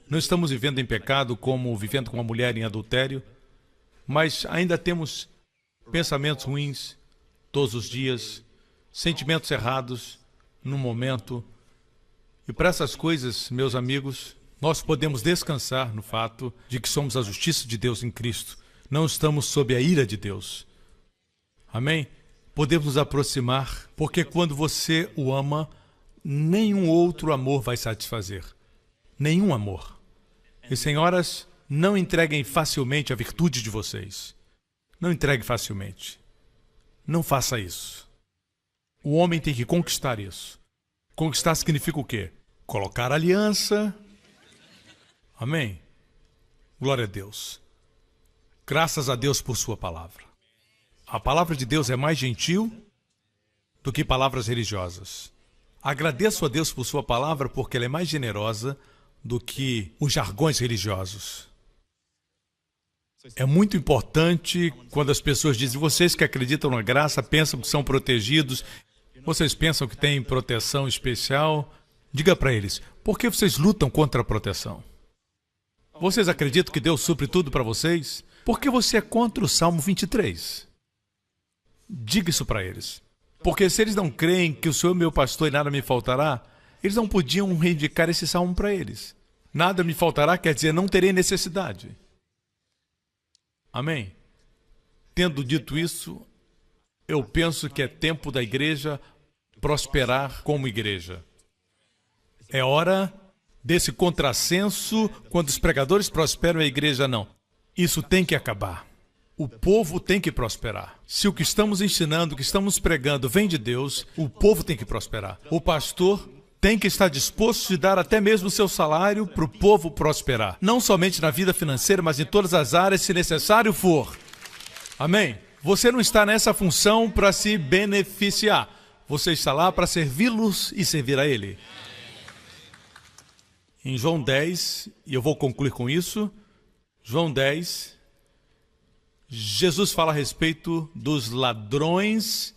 não estamos vivendo em pecado como vivendo com uma mulher em adultério, mas ainda temos pensamentos ruins todos os dias, sentimentos errados no momento. E para essas coisas, meus amigos, nós podemos descansar no fato de que somos a justiça de Deus em Cristo. Não estamos sob a ira de Deus. Amém? Podemos nos aproximar, porque quando você o ama, nenhum outro amor vai satisfazer. Nenhum amor. E senhoras, não entreguem facilmente a virtude de vocês. Não entregue facilmente. Não faça isso. O homem tem que conquistar isso. Conquistar significa o quê? Colocar aliança. Amém? Glória a Deus. Graças a Deus por sua palavra. A palavra de Deus é mais gentil do que palavras religiosas. Agradeço a Deus por sua palavra porque ela é mais generosa do que os jargões religiosos. É muito importante quando as pessoas dizem, vocês que acreditam na graça pensam que são protegidos, vocês pensam que têm proteção especial. Diga para eles, por que vocês lutam contra a proteção? Vocês acreditam que Deus supre tudo para vocês? Por que você é contra o Salmo 23? Diga isso para eles. Porque se eles não creem que o Senhor é meu pastor e nada me faltará, eles não podiam reivindicar esse salmo para eles. Nada me faltará quer dizer não terei necessidade. Amém? Tendo dito isso, eu penso que é tempo da igreja prosperar como igreja. É hora desse contrassenso, quando os pregadores prosperam e a igreja não. Isso tem que acabar. O povo tem que prosperar. Se o que estamos ensinando, o que estamos pregando vem de Deus, o povo tem que prosperar. O pastor tem que estar disposto a dar até mesmo o seu salário para o povo prosperar. Não somente na vida financeira, mas em todas as áreas, se necessário for. Amém? Você não está nessa função para se beneficiar. Você está lá para servi-los e servir a Ele. Em João 10, e eu vou concluir com isso, João 10, Jesus fala a respeito dos ladrões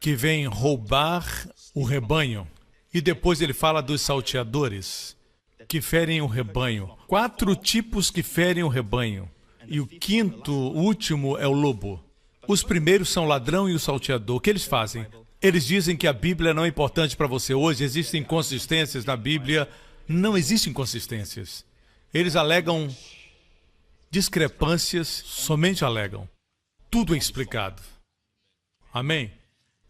que vêm roubar o rebanho. E depois ele fala dos salteadores que ferem o rebanho. 4 tipos que ferem o rebanho. E o quinto, o último, é o lobo. Os primeiros são o ladrão e o salteador. O que eles fazem? Eles dizem que a Bíblia não é importante para você hoje. Existem inconsistências na Bíblia. Não existem inconsistências. Eles alegam discrepâncias, somente alegam. Tudo é explicado. Amém?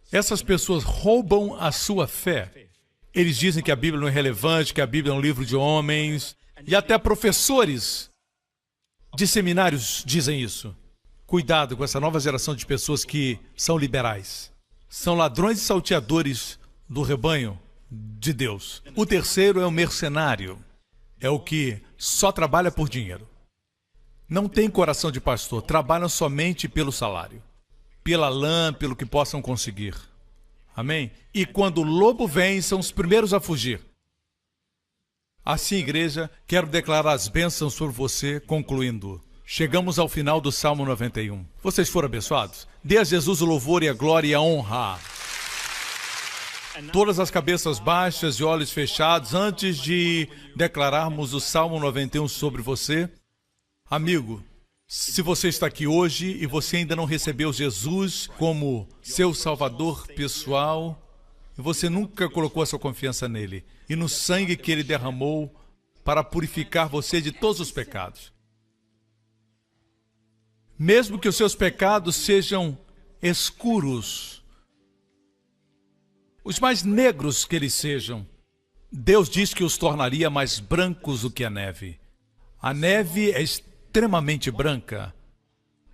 Essas pessoas roubam a sua fé. Eles dizem que a Bíblia não é relevante, que a Bíblia é um livro de homens. E até professores de seminários dizem isso. Cuidado com essa nova geração de pessoas que são liberais. São ladrões e salteadores do rebanho de Deus. O terceiro é o mercenário. É o que só trabalha por dinheiro. Não tem coração de pastor, trabalham somente pelo salário, pela lã, pelo que possam conseguir. Amém? E quando o lobo vem, são os primeiros a fugir. Assim, igreja, quero declarar as bênçãos sobre você, concluindo. Chegamos ao final do Salmo 91. Vocês foram abençoados? Dê a Jesus o louvor e a glória e a honra. Todas as cabeças baixas e olhos fechados, antes de declararmos o Salmo 91 sobre você. Amigo, se você está aqui hoje e você ainda não recebeu Jesus como seu Salvador pessoal, e você nunca colocou a sua confiança nele, e no sangue que ele derramou para purificar você de todos os pecados. Mesmo que os seus pecados sejam escuros, os mais negros que eles sejam, Deus diz que os tornaria mais brancos do que a neve. A neve é extremamente branca,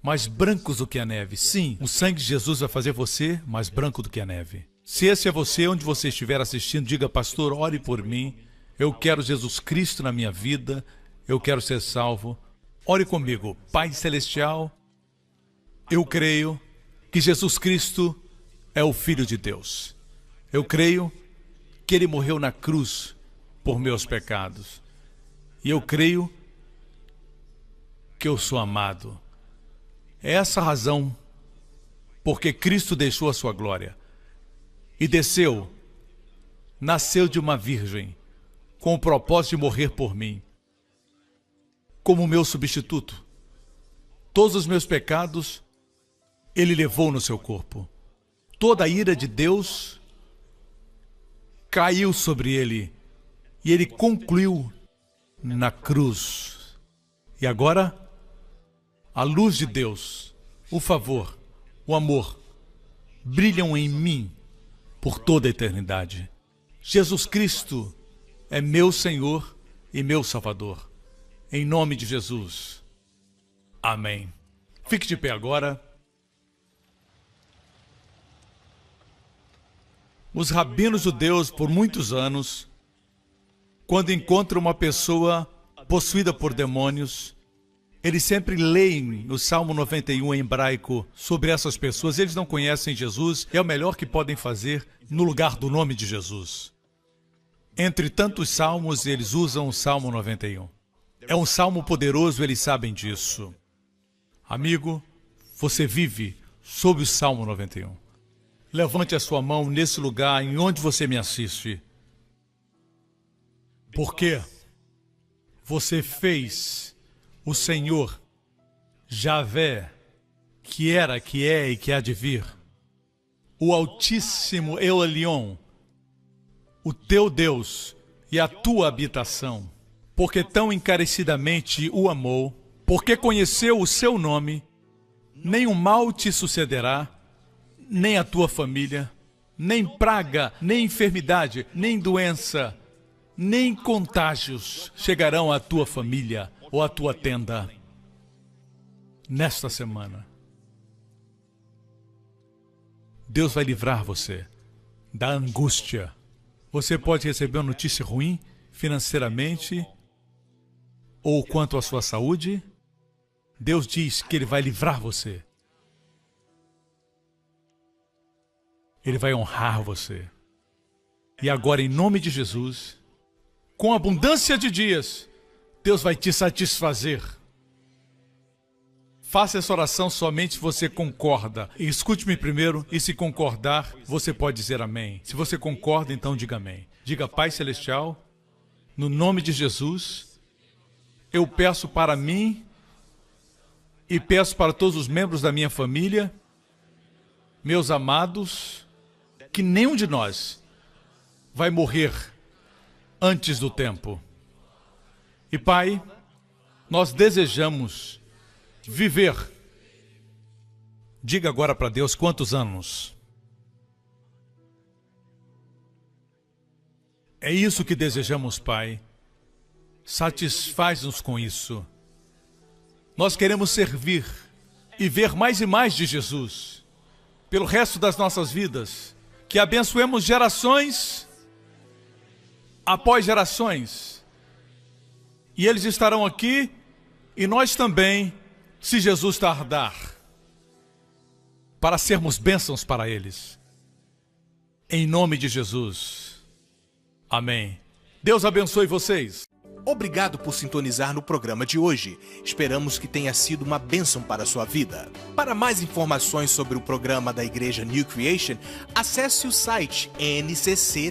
mais brancos do que a neve. Sim, o sangue de Jesus vai fazer você mais branco do que a neve. Se esse é você, onde você estiver assistindo, diga, pastor, ore por mim. Eu quero Jesus Cristo na minha vida. Eu quero ser salvo. Ore comigo. Pai Celestial, eu creio que Jesus Cristo é o Filho de Deus. Eu creio que Ele morreu na cruz por meus pecados. E eu creio que eu sou amado. É essa a razão porque Cristo deixou a sua glória e desceu, nasceu de uma virgem, com o propósito de morrer por mim, como meu substituto. Todos os meus pecados Ele levou no seu corpo. Toda a ira de Deus caiu sobre Ele e Ele concluiu na cruz. E agora, a luz de Deus, o favor, o amor, brilham em mim por toda a eternidade. Jesus Cristo é meu Senhor e meu Salvador. Em nome de Jesus. Amém. Fique de pé agora. Os rabinos judeus, por muitos anos, quando encontram uma pessoa possuída por demônios, eles sempre leem o Salmo 91 em hebraico sobre essas pessoas. Eles não conhecem Jesus, é o melhor que podem fazer no lugar do nome de Jesus. Entre tantos salmos, eles usam o Salmo 91. É um salmo poderoso, eles sabem disso. Amigo, você vive sob o Salmo 91. Levante a sua mão nesse lugar em onde você me assiste. Porque você fez o Senhor, Javé, que era, que é e que há de vir, o Altíssimo El Elyon, o teu Deus e a tua habitação, porque tão encarecidamente o amou, porque conheceu o seu nome, nenhum mal te sucederá, nem a tua família, nem praga, nem enfermidade, nem doença, nem contágios chegarão à tua família ou à tua tenda nesta semana. Deus vai livrar você da angústia. Você pode receber uma notícia ruim financeiramente ou quanto à sua saúde. Deus diz que Ele vai livrar você. Ele vai honrar você. E agora, em nome de Jesus, com abundância de dias, Deus vai te satisfazer. Faça essa oração somente se você concorda. E escute-me primeiro, e se concordar, você pode dizer amém. Se você concorda, então diga amém. Diga, Pai Celestial, no nome de Jesus, eu peço para mim e peço para todos os membros da minha família, meus amados, que nenhum de nós vai morrer antes do tempo. E Pai, nós desejamos viver. Diga agora para Deus quantos anos. É isso que desejamos, Pai. Satisfaz-nos com isso. Nós queremos servir e ver mais e mais de Jesus pelo resto das nossas vidas. que abençoemos gerações após gerações. E eles estarão aqui, e nós também, se Jesus tardar, para sermos bênçãos para eles. Em nome de Jesus. Amém. Deus abençoe vocês. Obrigado por sintonizar no programa de hoje. Esperamos que tenha sido uma bênção para a sua vida. Para mais informações sobre o programa da Igreja New Creation, acesse o site ncctv.org.sg.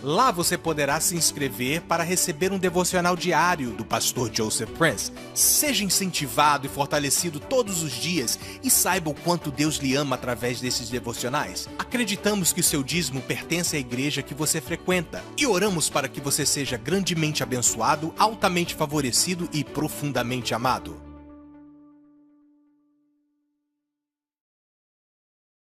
Lá você poderá se inscrever para receber um devocional diário do pastor Joseph Prince. Seja incentivado e fortalecido todos os dias e saiba o quanto Deus lhe ama através desses devocionais. Acreditamos que o seu dízimo pertence à igreja que você frequenta e oramos para que você seja grandemente abençoado, altamente favorecido e profundamente amado.